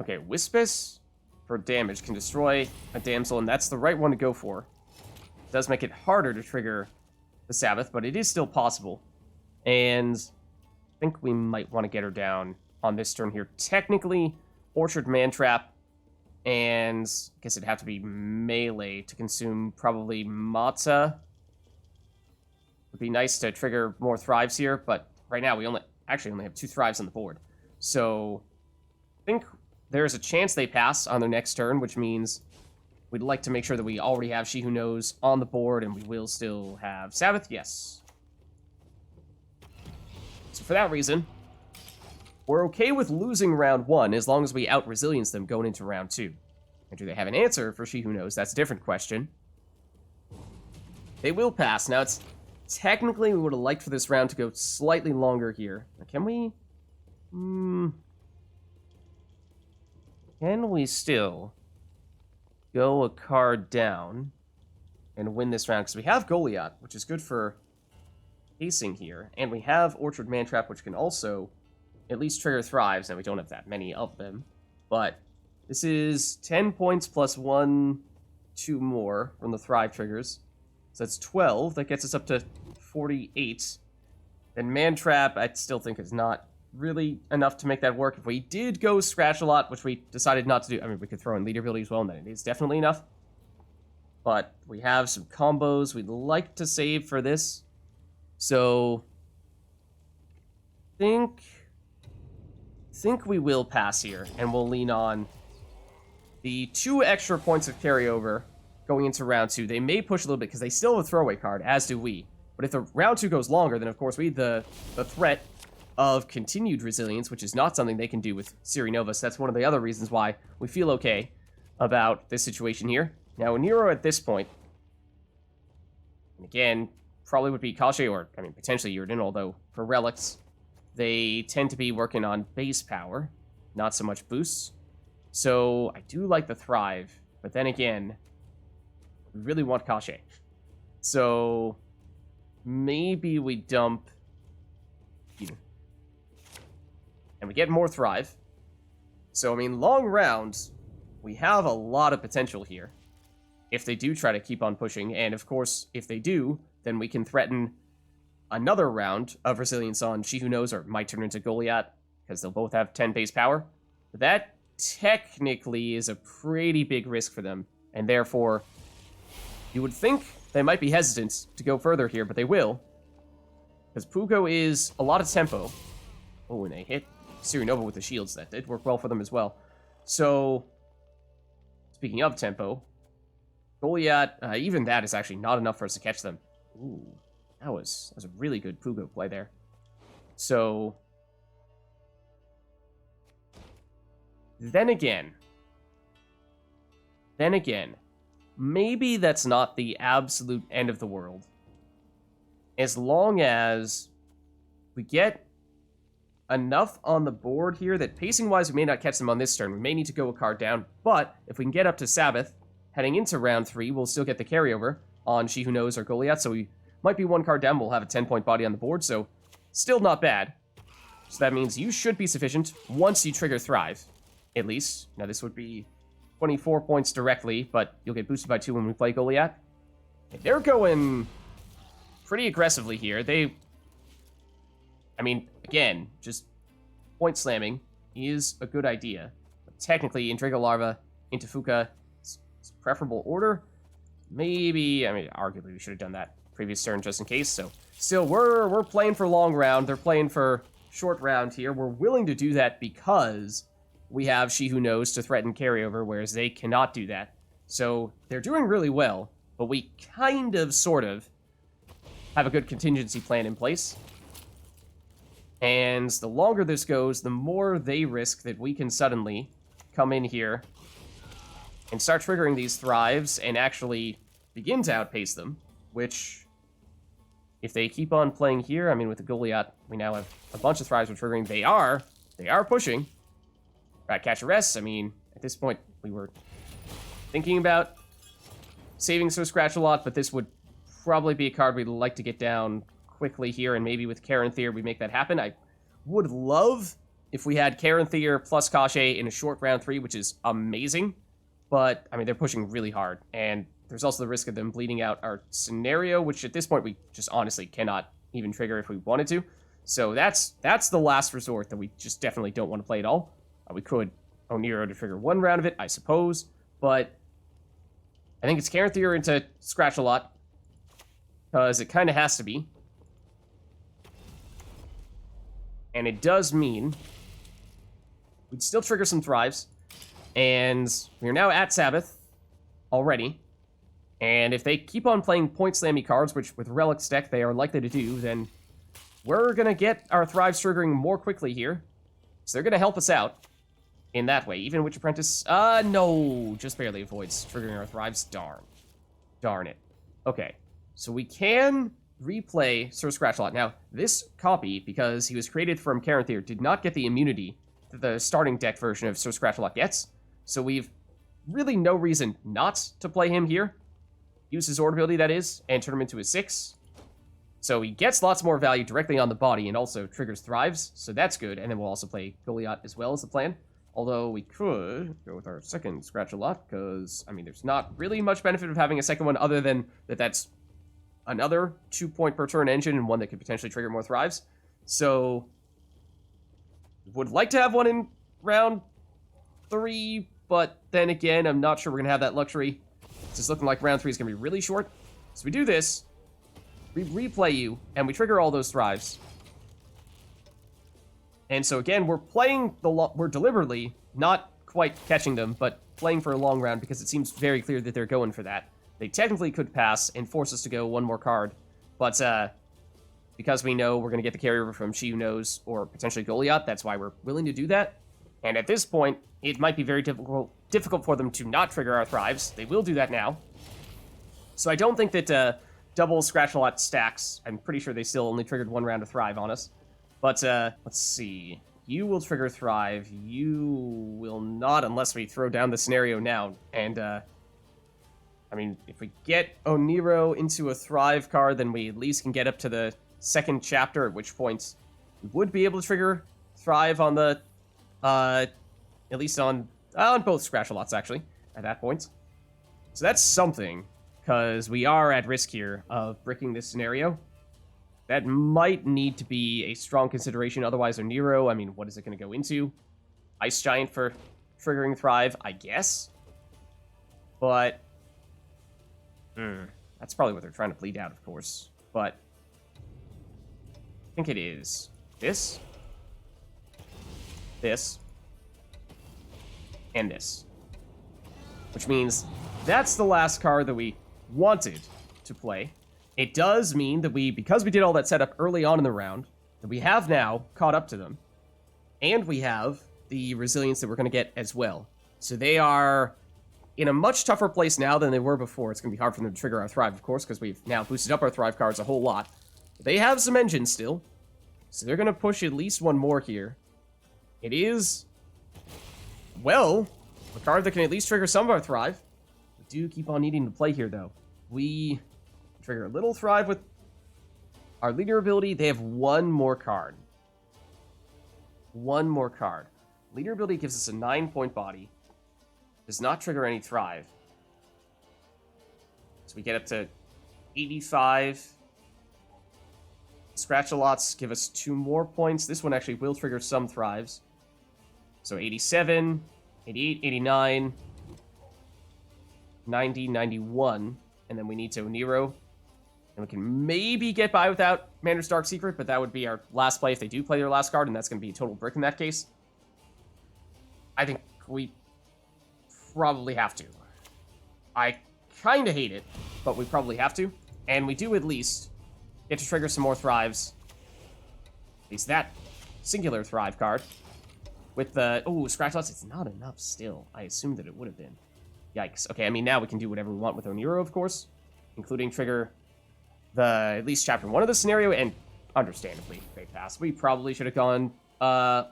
Okay, Wispus for damage can destroy a Damsel, and that's the right one to go for. It does make it harder to trigger the Sabbath, but it is still possible. And I think we might want to get her down on this turn here. Technically, Orchard Mantrap, and I guess it'd have to be melee to consume probably Mata. Would be nice to trigger more Thrives here, but right now we only have 2 Thrives on the board. So I think there's a chance they pass on their next turn, which means we'd like to make sure that we already have She Who Knows on the board, and we will still have Sabbath, yes. So for that reason, we're okay with losing round 1 as long as we out-resilience them going into round 2. And do they have an answer for She Who Knows? That's a different question. They will pass. Now, it's Technically, we would have liked for this round to go slightly longer here. Can we? Can we still go a card down and win this round? Because we have Golyat, which is good for pacing here, and we have Orchard Mantrap, which can also at least trigger Thrives. Now, we don't have that many of them, but this is 10 points plus 1, 2 more from the Thrive triggers. So that's 12. That gets us up to 48. And Mantrap, I still think, is not really enough to make that work. If we did go Scratch a lot, which we decided not to do, I mean, we could throw in Leader ability as well, and then it is definitely enough. But we have some combos we'd like to save for this. So, think we will pass here, and we'll lean on the 2 extra points of carryover going into round 2. They may push a little bit because they still have a throwaway card, as do we. But if the round 2 goes longer, then of course we have the threat of continued resilience, which is not something they can do with Siri Nova. So that's one of the other reasons why we feel okay about this situation here. Now, Oniro at this point, and again, probably would be Koschey, or, I mean, potentially Yrden, although for relics, they tend to be working on base power, not so much boosts. So I do like the Thrive, but then again, we really want Koschey. So maybe we dump Yrden. And we get more Thrive. So, I mean, long rounds, we have a lot of potential here. If they do try to keep on pushing, and of course, if they do, then we can threaten another round of resilience on She Who Knows, or might turn into Golyat, because they'll both have 10 base power. But that technically is a pretty big risk for them, and therefore, you would think they might be hesitant to go further here, but they will. Because Phooca is a lot of tempo. Oh, and they hit Siri Nova with the shields. That did work well for them as well. So, speaking of tempo, Golyat, even that is actually not enough for us to catch them. Ooh, that was a really good Phooca play there. So, then again, maybe that's not the absolute end of the world. As long as we get enough on the board here that pacing-wise we may not catch them on this turn. We may need to go a card down, but if we can get up to Sabbath, heading into round 3, we'll still get the carryover on She Who Knows or Golyat, so we might be 1 card down, we'll have a 10-point body on the board, so still not bad. So that means you should be sufficient once you trigger Thrive, at least. Now this would be 24 points directly, but you'll get boosted by 2 when we play Golyat. They're going pretty aggressively here. I mean, again, just point slamming is a good idea. But technically, Endrega Larva into Phooca is preferable order. Maybe, I mean, arguably we should have done that previous turn just in case. So, still, we're playing for long round. They're playing for short round here. We're willing to do that because we have She Who Knows to threaten carryover, whereas they cannot do that. So, they're doing really well, but we kind of, sort of, have a good contingency plan in place. And the longer this goes, the more they risk that we can suddenly come in here and start triggering these Thrives and actually begin to outpace them, which, if they keep on playing here, I mean, with the Golyat, we now have a bunch of Thrives we're triggering. They are pushing. Rat Catch Arrest, I mean, at this point, we were thinking about saving so Scratch a lot, but this would probably be a card we'd like to get down quickly here, and maybe with Caranthir we make that happen. I would love if we had Caranthir plus Koschey in a short round 3, which is amazing, but, I mean, they're pushing really hard, and there's also the risk of them bleeding out our scenario, which at this point we just honestly cannot even trigger if we wanted to. So that's the last resort that we just definitely don't want to play at all. We could Oneiromancy to trigger 1 round of it, I suppose, but I think it's Caranthir into Scratch a lot, because it kind of has to be. And it does mean we'd still trigger some Thrives, and we're now at Sabbath already. And if they keep on playing point slammy cards, which with Relic's deck they are likely to do, then we're going to get our Thrives triggering more quickly here. So they're going to help us out in that way. Even Witch Apprentice, no, just barely avoids triggering our Thrives. Darn it. Okay, so we can replay Sir Scratchalot. Now, this copy, because he was created from Caranthir, did not get the immunity that the starting deck version of Sir Scratchalot gets, so we've really no reason not to play him here. Use his Sword ability, that is, and turn him into a 6. So he gets lots more value directly on the body and also triggers Thrives, so that's good. And then we'll also play Golyat as well as the plan. Although we could go with our second Scratchalot, because, I mean, there's not really much benefit of having a second one other than that's another 2-point per turn engine and one that could potentially trigger more Thrives. So, would like to have one in round 3, but then again, I'm not sure we're going to have that luxury. It's just looking like round 3 is going to be really short. So we do this, we replay you, and we trigger all those Thrives. And so again, we're playing we're deliberately not quite catching them, but playing for a long round because it seems very clear that they're going for that. They technically could pass and force us to go one more card, but because we know we're going to get the carryover from She Who Knows or potentially Golyat, that's why we're willing to do that. And at this point, it might be very difficult for them to not trigger our Thrives. They will do that now. So I don't think that double Scratchalot stacks. I'm pretty sure they still only triggered one round of Thrive on us. But let's see. You will trigger Thrive. You will not unless we throw down the scenario now. And, I mean, if we get Oneiro into a Thrive card, then we at least can get up to the second chapter, at which point we would be able to trigger Thrive on the, at least on both Scratchalots, actually, at that point. So that's something, because we are at risk here of bricking this scenario. That might need to be a strong consideration, otherwise Oneiro, I mean, what is it going to go into? Ice Giant for triggering Thrive, I guess? But, that's probably what they're trying to bleed out, of course. But, I think it is this, and this. Which means that's the last card that we wanted to play. It does mean that because we did all that setup early on in the round, that we have now caught up to them. And we have the resilience that we're going to get as well. So they are in a much tougher place now than they were before. It's going to be hard for them to trigger our Thrive, of course, because we've now boosted up our Thrive cards a whole lot. They have some engines still, so they're going to push at least one more here. It is, well, a card that can at least trigger some of our Thrive. We do keep on needing to play here, though. We trigger a little Thrive with our leader ability. They have one more card. One more card. Leader ability gives us a 9-point body. Does not trigger any Thrive. So we get up to 85. Scratchalots give us 2 more points. This one actually will trigger some Thrives. So 87, 88, 89, 90, 91. And then we need to Oneiro. And we can maybe get by without Manor's Dark Secret, but that would be our last play if they do play their last card, and that's going to be a total brick in that case. I think we probably have to. I kind of hate it, but we probably have to. And we do at least get to trigger some more Thrives. At least that singular Thrive card. With the... Oh, Scratchalots, it's not enough still. I assumed that it would have been. Yikes. Okay, I mean, now we can do whatever we want with Oneiro, of course. Including trigger at least chapter 1 of the scenario, and understandably, they passed. We probably should have gone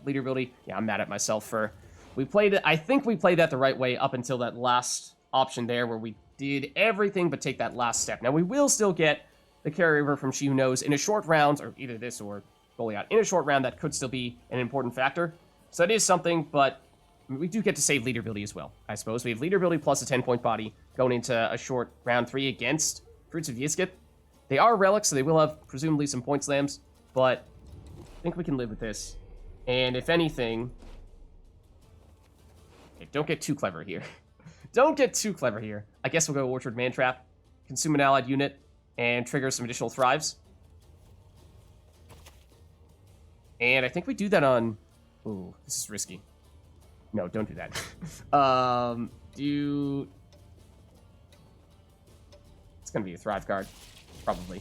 leader ability. Yeah, I'm mad at myself for... I think we played that the right way up until that last option there, where we did everything but take that last step. Now, we will still get the carryover from She Who Knows in a short round, or either this or Golyat. In a short round, that could still be an important factor. So that is something, but we do get to save leader ability as well, I suppose. We have leader ability plus a 10-point body going into a short round 3 against Fruits of Yiskit. They are relics, so they will have presumably some point slams, but I think we can live with this. And if anything... Okay, don't get too clever here. Don't get too clever here. I guess we'll go Orchard Mantrap, consume an allied unit, and trigger some additional Thrives. And I think we do that on... Ooh, this is risky. No, don't do that. It's going to be a Thrive card, probably.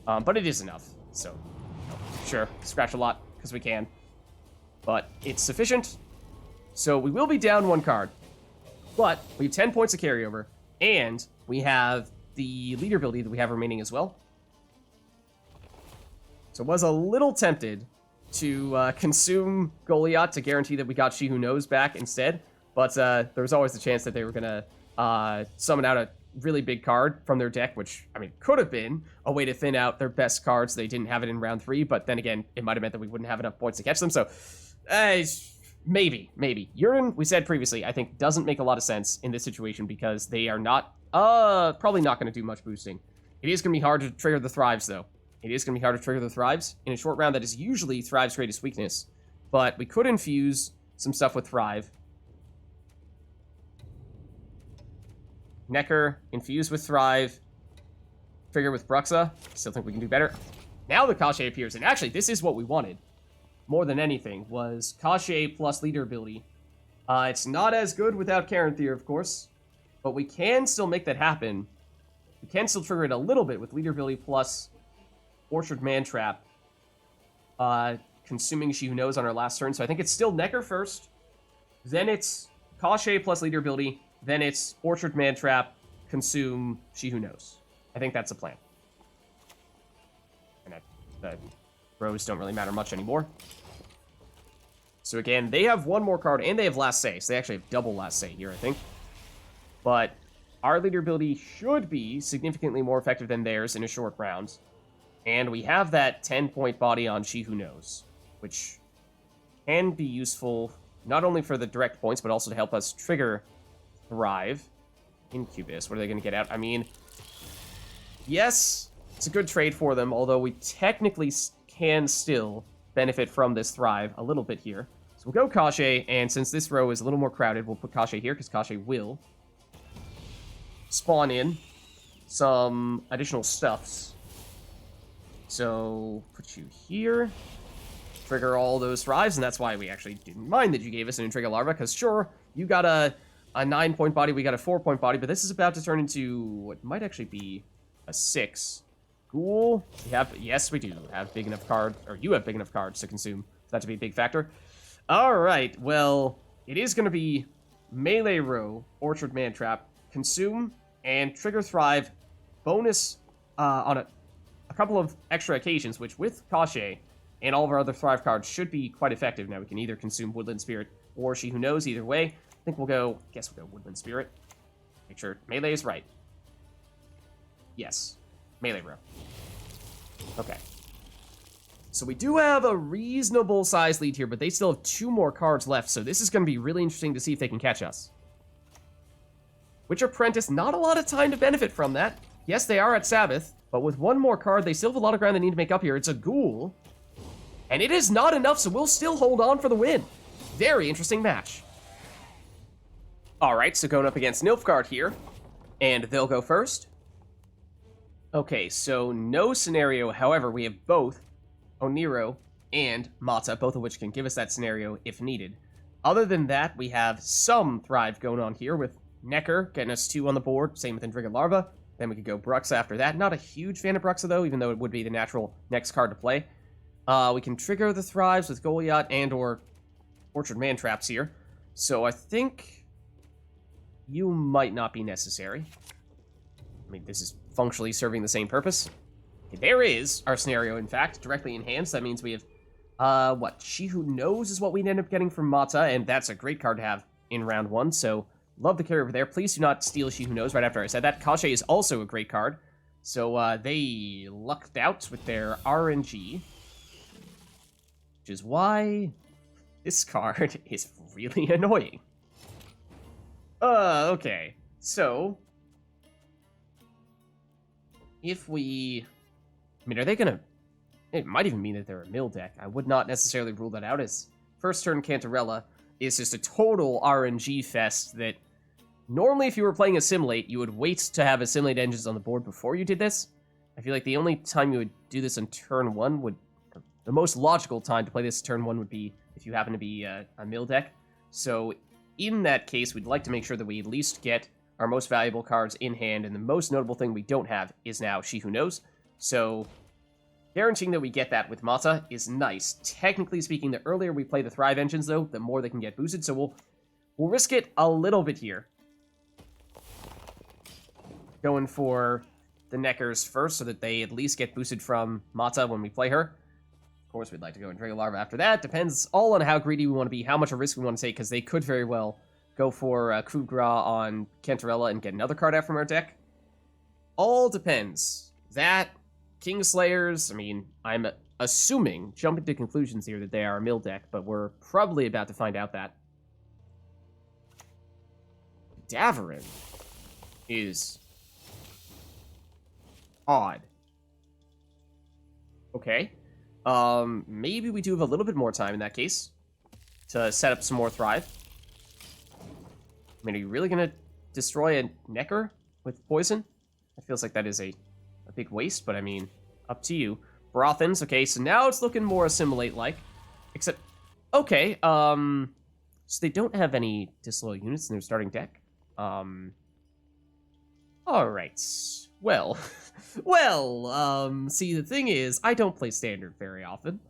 But it is enough, so... Sure, scratch a lot, because we can. But it's sufficient. So we will be down 1 card. But we have 10 points of carryover, and we have the leader ability that we have remaining as well. So was a little tempted to consume Golyat to guarantee that we got She Who Knows back instead. But there was always the chance that they were going to summon out a really big card from their deck, which, I mean, could have been a way to thin out their best cards. They didn't have it in round 3, but then again, it might have meant that we wouldn't have enough points to catch them. So, maybe. Yrden, we said previously, I think doesn't make a lot of sense in this situation because they are not, probably not going to do much boosting. It is going to be hard to trigger the Thrives, though. It is going to be hard to trigger the Thrives in a short round that is usually Thrive's greatest weakness. But we could infuse some stuff with Thrive. Nekker, infuse with Thrive. Trigger with Bruxa. Still think we can do better. Now the Koschey appears, and actually, this is what we wanted. More than anything, was Koschey plus leader ability. It's not as good without Caranthir, of course. But we can still make that happen. We can still trigger it a little bit with leader ability plus Orchard Mantrap, consuming She Who Knows on our last turn. So I think it's still Nekker first, then it's Koschey plus leader ability, then it's Orchard Mantrap, consume She Who Knows. I think that's the plan. And the rows don't really matter much anymore. So again, they have one more card, and they have Last Say, so they actually have double Last Say here, I think. But our leader ability should be significantly more effective than theirs in a short round. And we have that 10-point body on She Who Knows, which can be useful not only for the direct points, but also to help us trigger Thrive. Incubus, what are they going to get out? I mean, yes, it's a good trade for them, although we technically can still benefit from this Thrive a little bit here. So we'll go Koschey, and since this row is a little more crowded, we'll put Koschey here, because Koschey will spawn in some additional stuffs. So, put you here, trigger all those Thrives, and that's why we actually didn't mind that you gave us an Endrega Larva, because sure, you got a 9-point body, we got a 4-point body, but this is about to turn into what might actually be a 6. Ghoul, yes, we do have big enough cards, or you have big enough cards to consume for that to be a big factor. Alright, well, it is going to be melee row, Orchard Mantrap, consume, and trigger Thrive, bonus on a couple of extra occasions, which with Koschey and all of our other Thrive cards should be quite effective. Now we can either consume Woodland Spirit or She Who Knows, either way. I think we'll go Woodland Spirit. Make sure melee is right. Yes, melee row. Okay. So we do have a reasonable size lead here, but they still have 2 more cards left, so this is going to be really interesting to see if they can catch us. Witch Apprentice, not a lot of time to benefit from that. Yes, they are at Sabbath, but with 1 more card, they still have a lot of ground they need to make up here. It's a Ghoul, and it is not enough, so we'll still hold on for the win. Very interesting match. Alright, so going up against Nilfgaard here, and they'll go first. Okay, so no scenario, however, we have both Oneiro and Mata, both of which can give us that scenario if needed. Other than that, we have some Thrive going on here with Nekker getting us 2 on the board, same with Endrega Larva. Then we could go Bruxa after that. Not a huge fan of Bruxa, though, even though it would be the natural next card to play. We can trigger the Thrives with Golyat and or Orchard Mantraps here. So I think you might not be necessary. I mean, this is functionally serving the same purpose. Okay, there is our scenario, in fact, directly in hand. So that means we have, She Who Knows is what we end up getting from Mata, and that's a great card to have in round 1, so love the carry over there. Please do not steal She Who Knows right after I said that. Koschey is also a great card. So they lucked out with their RNG, which is why this card is really annoying. Okay. So, if we... I mean, are they gonna... It might even mean that they're a mill deck. I would not necessarily rule that out, as first turn Cantarella is just a total RNG fest that normally if you were playing Assimilate, you would wait to have Assimilate engines on the board before you did this. I feel like the only time you would do this on turn 1 would... The most logical time to play this turn 1 would be if you happen to be a mill deck. So in that case, we'd like to make sure that we at least get our most valuable cards in hand, and the most notable thing we don't have is now She Who Knows. So guaranteeing that we get that with Mata is nice. Technically speaking, the earlier we play the Thrive engines, though, the more they can get boosted, so we'll risk it a little bit here. Going for the Nekkers first, so that they at least get boosted from Mata when we play her. Of course, we'd like to go Endrega Larva after that. Depends all on how greedy we want to be, how much of a risk we want to take, because they could very well go for Krugra on Cantarella and get another card out from our deck. All depends. That, Kingslayers, I mean, I'm assuming, jumping to conclusions here, that they are a mill deck, but we're probably about to find out that. Davarin is odd. Okay. Maybe we do have a little bit more time in that case to set up some more Thrive. I mean, are you really going to destroy a Nekker with poison? It feels like that is a big waste, but I mean, up to you. Brothans, okay, so now it's looking more Assimilate-like. Except, okay, so they don't have any disloyal units in their starting deck. Alright. Well, see, the thing is, I don't play Standard very often,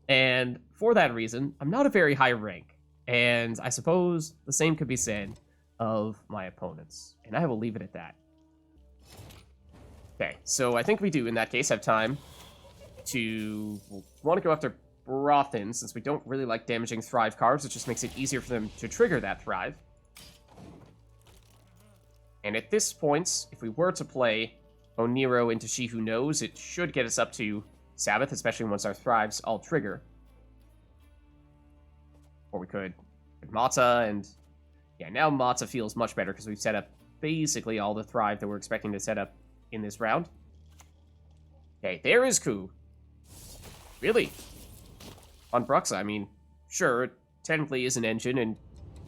and for that reason, I'm not a very high rank, and I suppose the same could be said of my opponents, and I will leave it at that. Okay, so I think we do, in that case, have time to... We'll want to go after Brothan, since we don't really like damaging Thrive cards. It just makes it easier for them to trigger that Thrive. And at this point, if we were to play Oneiro into She Who Knows, it should get us up to Sabbath, especially once our Thrives all trigger. Or we could Mata, and... Yeah, now Mata feels much better, because we've set up basically all the Thrive that we're expecting to set up in this round. Okay, there is Ku. Really? On Bruxa, I mean, sure, it technically is an engine, and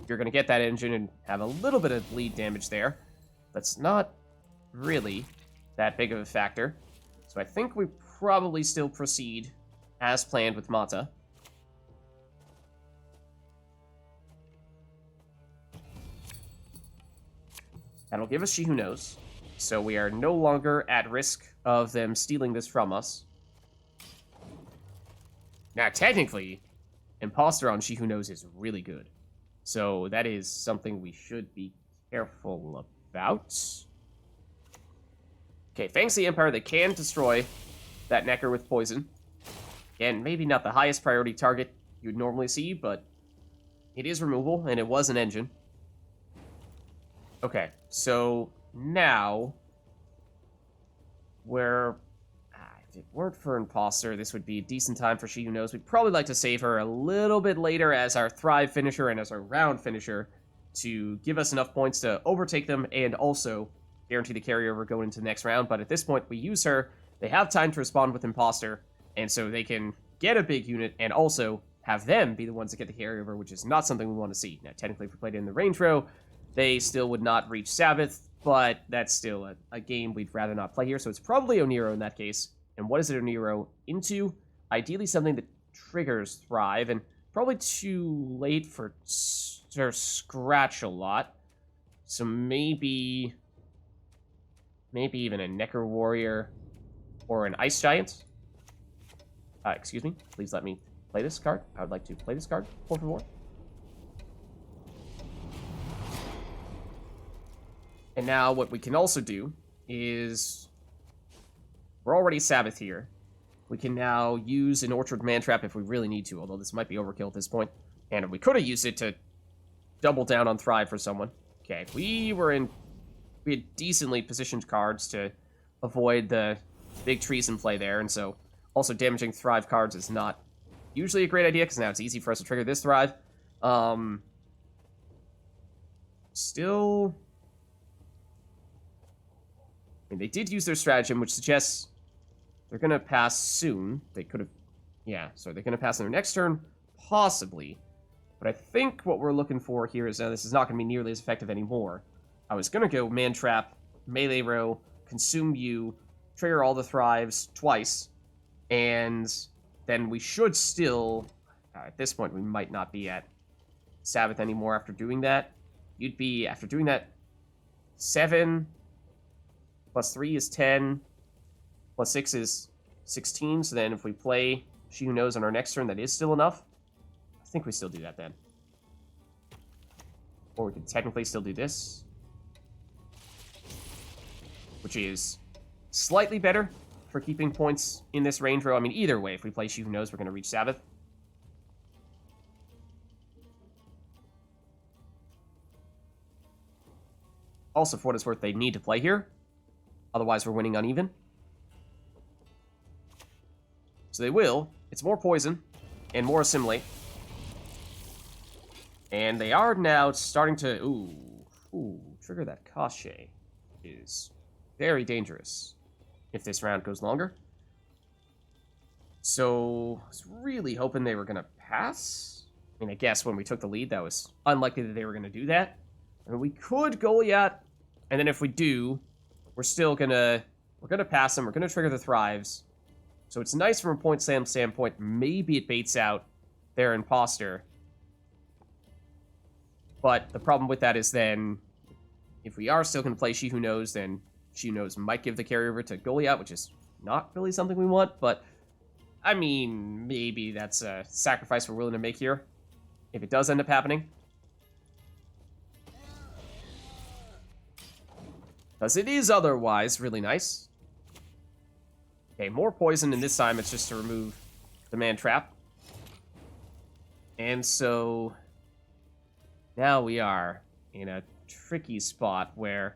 you're going to get that engine and have a little bit of bleed damage there. That's not really that big of a factor. So I think we probably still proceed as planned with Mata. That'll give us She Who Knows. So we are no longer at risk of them stealing this from us. Now, technically, Imposter on She Who Knows is really good. So that is something we should be careful about. Okay, thanks to the Empire, they can destroy that Nekker with poison. Again, maybe not the highest priority target you would normally see, but it is removable, and it was an engine. Okay, so now, where... If it weren't for Imposter, this would be a decent time for She Who Knows. We'd probably like to save her a little bit later as our Thrive finisher and as our round finisher to give us enough points to overtake them and also guarantee the carryover going into the next round. But at this point, we use her. They have time to respond with Imposter, and so they can get a big unit and also have them be the ones that get the carryover, which is not something we want to see. Now, technically, if we played it in the range row, they still would not reach Sabbath, but that's still a game we'd rather not play here. So it's probably Oneiro in that case. And what is it Oneiro into? Ideally something that triggers Thrive, and probably too late for Scratch a lot. So maybe even a Nekker Warrior or an Ice Giant. Excuse me, please let me play this card. I would like to play this card, por favor. And now what we can also do is... We're already Sabbath here. We can now use an Orchard Mantrap if we really need to, although this might be overkill at this point. And we could have used it to double down on Thrive for someone. Okay, we had decently positioned cards to avoid the big trees in play there, and so also damaging Thrive cards is not usually a great idea, because now it's easy for us to trigger this Thrive. Still... I mean, they did use their stratagem, which suggests they're going to pass soon. They could have... Yeah, so they're going to pass on their next turn, possibly. But I think what we're looking for here is... this is not going to be nearly as effective anymore. I was going to go Mantrap, Melee Row, Consume You, trigger all the Thrives twice, and then we should still... at this point, we might not be at Sabbath anymore after doing that. You'd be, after doing that, 7... Plus 3 is 10. Plus 6 is 16. So then if we play She Who Knows on our next turn, that is still enough. I think we still do that then. Or we could technically still do this. Which is slightly better for keeping points in this range row. I mean, either way, if we play She Who Knows, we're going to reach Sabbath. Also, for what it's worth, they need to play here. Otherwise, we're winning uneven. So they will. It's more poison and more assimilate. And they are now starting to... Ooh, trigger that Koschey is very dangerous if this round goes longer. So, I was really hoping they were going to pass. I mean, I guess when we took the lead, that was unlikely that they were going to do that. I mean, we could Golyat, and then if we do, we're still going to... We're going to pass them, we're going to trigger the Thrives. So it's nice from a point slam standpoint. Maybe it baits out their imposter. But the problem with that is then, if we are still going to play She Who Knows, then She Who Knows might give the carryover to Golyat, which is not really something we want. But, I mean, maybe that's a sacrifice we're willing to make here, if it does end up happening. Because it is otherwise really nice. Okay, more poison, and this time it's just to remove the Mantrap. And so now we are in a tricky spot where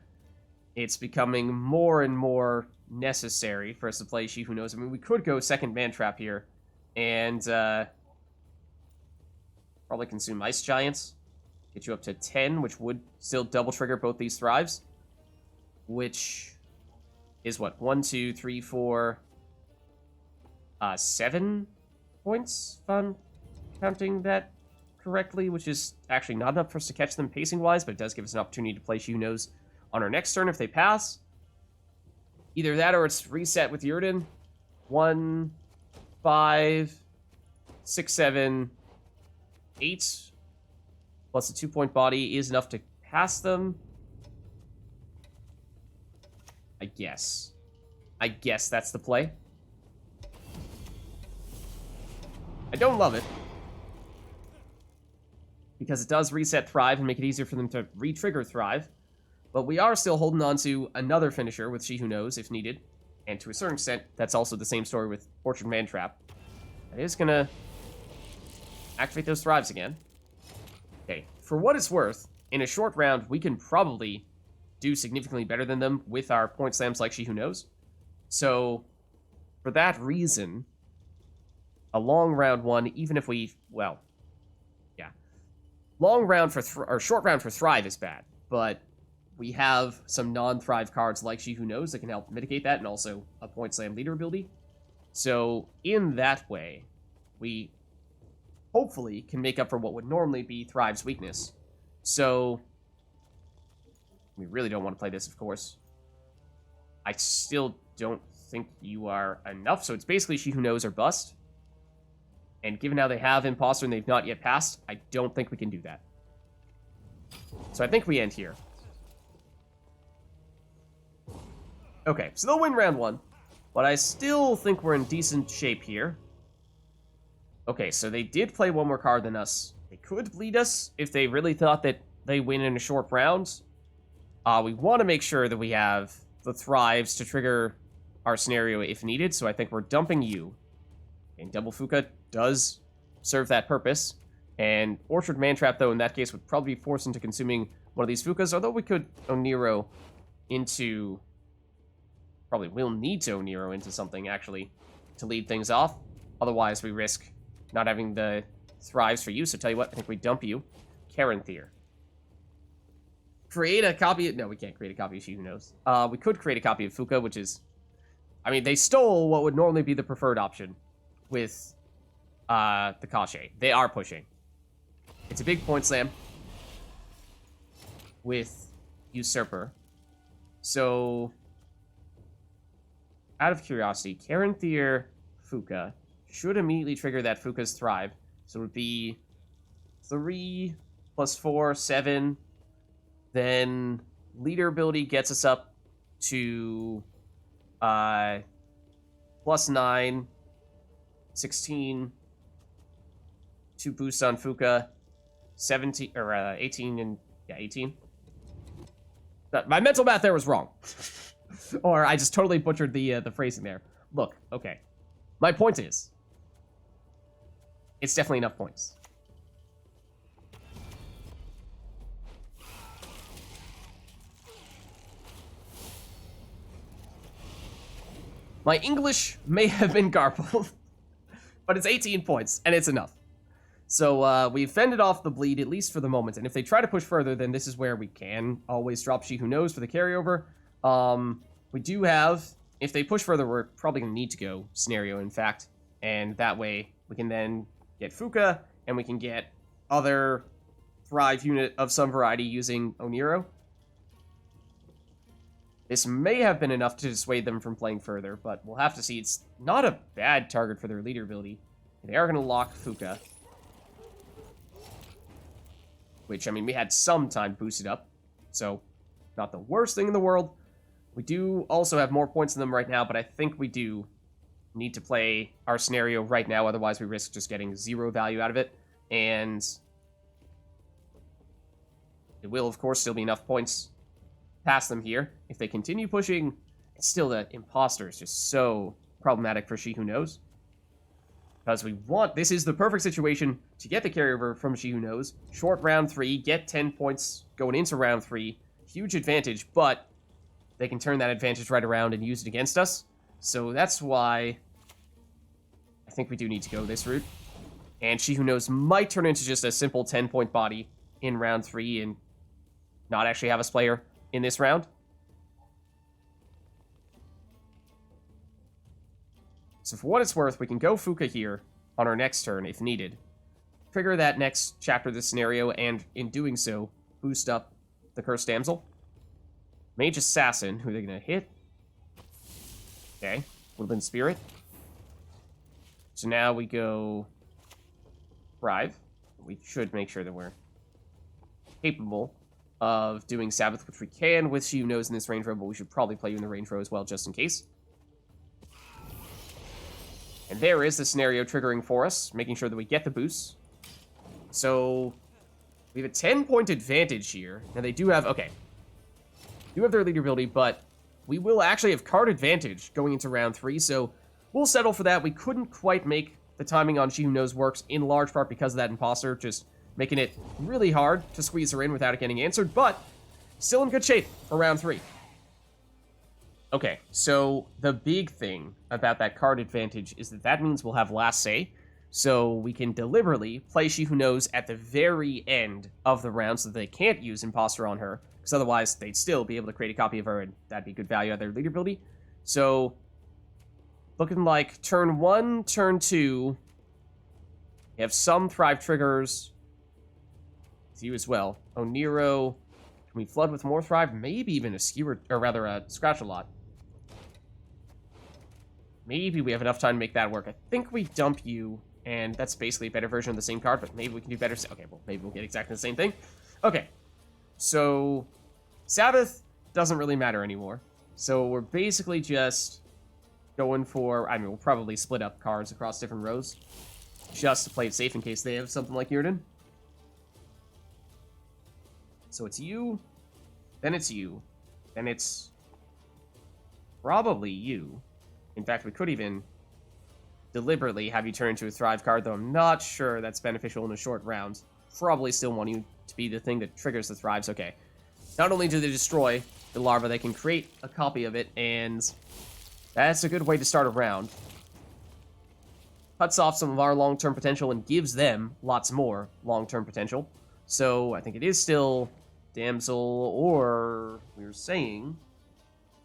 it's becoming more and more necessary for us to play She Who Knows. I mean, we could go second Mantrap here and probably consume Ice Giants. Get you up to 10, which would still double trigger both these Thrives. Which is what? 1, 2, 3, 4... 7 points, if I'm counting that correctly, which is actually not enough for us to catch them pacing-wise, but it does give us an opportunity to play She Who Knows on our next turn if they pass. Either that or it's reset with Yrden. 1, 5, 6, 7, 8, plus a 2-point body is enough to pass them. I guess that's the play. I don't love it, because it does reset Thrive and make it easier for them to re-trigger Thrive, but we are still holding on to another finisher with She Who Knows if needed, and to a certain extent, that's also the same story with Orchard Mantrap. That is going to activate those Thrives again. Okay, for what it's worth, in a short round, we can probably do significantly better than them with our point slams like She Who Knows. So, for that reason, a long round one, even if we, well, yeah. Long round for, or short round for Thrive is bad, but we have some non-Thrive cards like She Who Knows that can help mitigate that, and also a point slam leader ability. So, in that way, we hopefully can make up for what would normally be Thrive's weakness. So, we really don't want to play this, of course. I still don't think you are enough, so it's basically She Who Knows or bust. And given how they have Imposter and they've not yet passed, I don't think we can do that. So I think we end here. Okay, so they'll win round one, but I still think we're in decent shape here. Okay, so they did play one more card than us. They could bleed us if they really thought that they win in a short round. We want to make sure that we have the Thrives to trigger our scenario if needed, so I think we're dumping you. And double Phooca does serve that purpose. And Orchard Mantrap, though, in that case, would probably be forced into consuming one of these Phookas, although we could Oneiro into... Probably will need to Oneiro into something, actually, to lead things off. Otherwise, we risk not having the Thrives for you, so tell you what, I think we dump you. Caranthir. Create a copy of... No, we can't create a copy of She Who Knows. We could create a copy of Phooca, which is... I mean, they stole what would normally be the preferred option with the Koschey. They are pushing. It's a big point slam with Usurper. So, out of curiosity, Caranthir Phooca should immediately trigger that Phooca's Thrive. So it would be 3 plus 4, 7. Then leader ability gets us up to plus 9, 16, 2 boosts on Phooca, 17, or 18, and, yeah, 18. My mental math there was wrong. Or I just totally butchered the phrasing there. look, okay. My point is, it's definitely enough points. My English may have been garbled, but it's 18 points, and it's enough. So we've fended off the bleed, at least for the moment, and if they try to push further, then this is where we can always drop She Who Knows for the carryover. We do have, if they push further, we're probably going to need to go Scenario, in fact, and that way we can then get Phooca, and we can get other Thrive unit of some variety using Oneiro. This may have been enough to dissuade them from playing further, but we'll have to see. It's not a bad target for their leader ability. They are going to lock Phooca. Which, I mean, we had some time boosted up, so not the worst thing in the world. We do also have more points than them right now, but I think we do need to play our scenario right now, otherwise we risk just getting 0 value out of it, and it will, of course, still be enough points past them here. If they continue pushing, it's still the Imposter is just so problematic for She Who Knows. Because we want, this is the perfect situation to get the carryover from She Who Knows. Short round 3, get 10 points going into round 3. Huge advantage, but they can turn that advantage right around and use it against us. So that's why I think we do need to go this route. And She Who Knows might turn into just a simple 10-point body in round 3 and not actually have us player in this round. So for what it's worth, we can go Phooca here on our next turn if needed. Trigger that next chapter of the scenario, and in doing so, boost up the Cursed Damsel. Mage Assassin, who are they going to hit? Okay, Woodland Spirit. So now we go Thrive. We should make sure that we're capable of doing Sabbath, which we can with She Who Knows in this range row, but we should probably play you in the range row as well, just in case. And there is the scenario triggering for us, making sure that we get the boost. So we have a 10-point advantage here. Now they do have, okay, do have their leader ability, but we will actually have card advantage going into round 3, so we'll settle for that. We couldn't quite make the timing on She Who Knows works, in large part because of that Imposter, just making it really hard to squeeze her in without it getting answered, but still in good shape for round 3. Okay, so the big thing about that card advantage is that that means we'll have last say, so we can deliberately play She Who Knows at the very end of the round so that they can't use Imposter on her, because otherwise they'd still be able to create a copy of her, and that'd be good value out of their leader ability. So, looking like turn 1, turn 2, we have some Thrive triggers with you as well. Oneiro, can we flood with more Thrive? Maybe even a Skewer, or rather a Scratch-a-Lot. Maybe we have enough time to make that work. I think we dump you, and that's basically a better version of the same card, but maybe we can do better. Okay, well, maybe we'll get exactly the same thing. Okay, so Sabbath doesn't really matter anymore. So we're basically just going for, I mean, we'll probably split up cards across different rows just to play it safe in case they have something like Yrden. So it's you, then it's you, then it's probably you. In fact, we could even deliberately have you turn into a Thrive card, though I'm not sure that's beneficial in a short round. Probably still want you to be the thing that triggers the Thrives. Okay. Not only do they destroy the larva, they can create a copy of it, and that's a good way to start a round. Cuts off some of our long-term potential and gives them lots more long-term potential. So I think it is still Damsel, or we were saying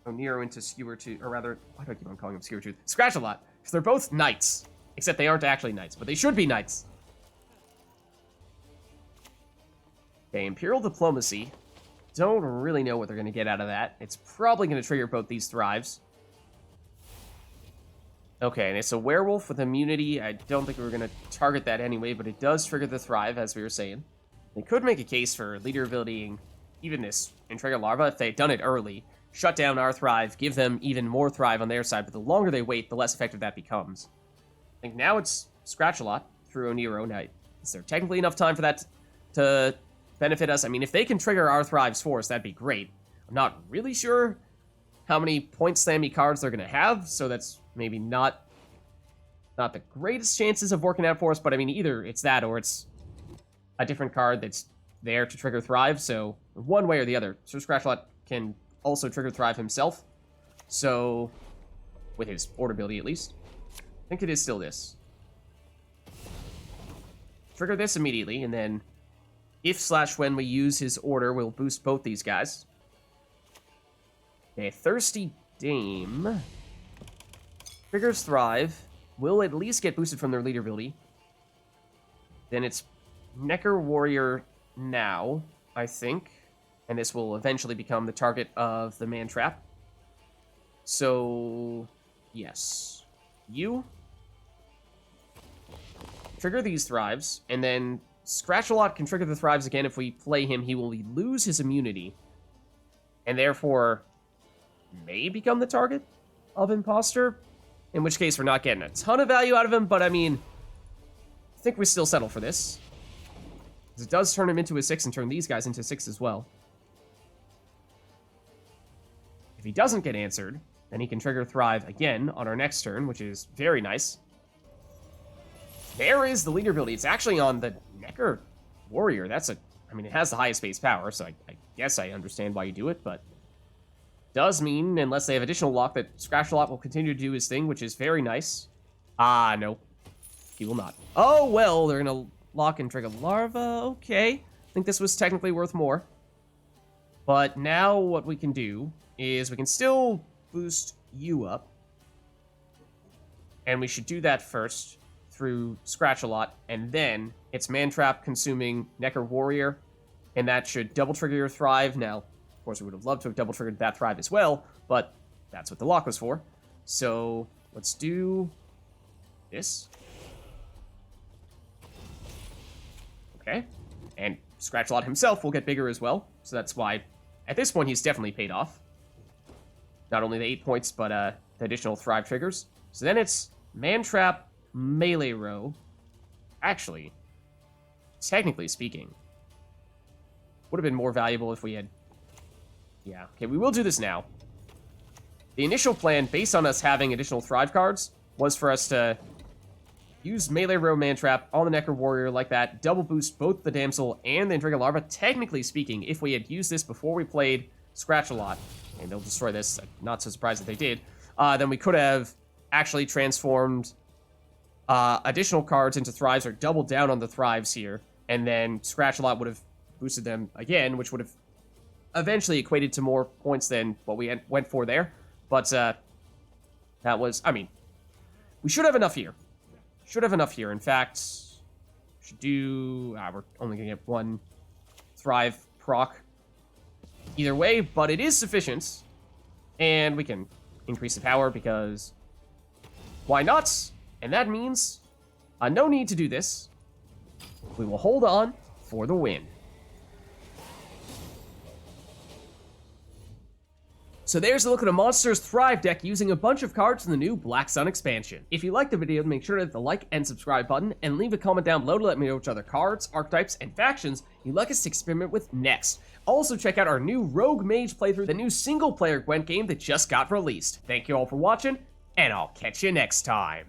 Oneiro into Skewer Tooth, or rather, why do I keep on calling them Skewer Tooth? Scratch-a-Lot, because they're both knights, except they aren't actually knights, but they should be knights. Okay, Imperial Diplomacy. Don't really know what they're going to get out of that. It's probably going to trigger both these Thrives. Okay, and it's a werewolf with immunity. I don't think we were going to target that anyway, but it does trigger the Thrive, as we were saying. They could make a case for leader abilitying even this Endrega Larva if they had done it early. Shut down our Thrive, give them even more Thrive on their side, but the longer they wait, the less effective that becomes. I think now it's Scratch-a-Lot through Oneiro. Now, is there technically enough time for that to benefit us? I mean, if they can trigger our Thrives for us, that'd be great. I'm not really sure how many point slammy cards they're going to have, so that's maybe not the greatest chances of working out for us, but I mean, either it's that or it's a different card that's there to trigger Thrive, so one way or the other. So Scratchlot can also trigger Thrive himself, so with his order ability at least. I think it is still this. Trigger this immediately, and then if/when we use his order, we'll boost both these guys. Okay, Thirsty Dame triggers Thrive, will at least get boosted from their leader ability. Then it's Nekker Warrior now, I think, and this will eventually become the target of the Mantrap. So, yes. You trigger these Thrives, and then Scratch-A-Lot can trigger the Thrives again. If we play him, he will lose his immunity, and therefore may become the target of Imposter, in which case we're not getting a ton of value out of him, but I mean, I think we still settle for this. Because it does turn him into a 6 and turn these guys into 6 as well. If he doesn't get answered, then he can trigger Thrive again on our next turn, which is very nice. There is the leader ability. It's actually on the Nekker Warrior. I mean, it has the highest base power, so I guess I understand why you do it, but does mean, unless they have additional lock, that Scratch-A-Lot will continue to do his thing, which is very nice. Ah, no. He will not. Oh, well, they're going to lock Endrega Larva. Okay. I think this was technically worth more. But now what we can do is we can still boost you up. And we should do that first through Scratch-A-Lot, and then it's Mantrap consuming Nekker Warrior, and that should double trigger your Thrive. Now, of course, we would have loved to have double triggered that Thrive as well, but that's what the lock was for. So let's do this. Okay, and Scratch-A-Lot himself will get bigger as well, so that's why at this point he's definitely paid off. Not only the 8 points, but the additional Thrive triggers. So then it's Mantrap, melee row. Actually, technically speaking, would have been more valuable if we had... Yeah, okay, we will do this now. The initial plan, based on us having additional Thrive cards, was for us to use melee row Mantrap on the Nekker Warrior like that, double boost both the Damsel and the Endrega Larva. Technically speaking, if we had used this before we played Scratch-A-Lot, and they'll destroy this, I'm not so surprised that they did, then we could have actually transformed additional cards into Thrives or doubled down on the Thrives here, and then Scratch-A-Lot would have boosted them again, which would have eventually equated to more points than what we went for there. But that was, I mean, we should have enough here. Should have enough here. In fact, should do, we're only going to get one Thrive proc either way, but it is sufficient. And we can increase the power because why not? And that means no need to do this. We will hold on for the win. So there's a look at a Monsters Thrive deck using a bunch of cards from the new Black Sun expansion. If you liked the video, make sure to hit the like and subscribe button, and leave a comment down below to let me know which other cards, archetypes, and factions you'd like us to experiment with next. Also check out our new Rogue Mage playthrough, the new single-player Gwent game that just got released. Thank you all for watching, and I'll catch you next time.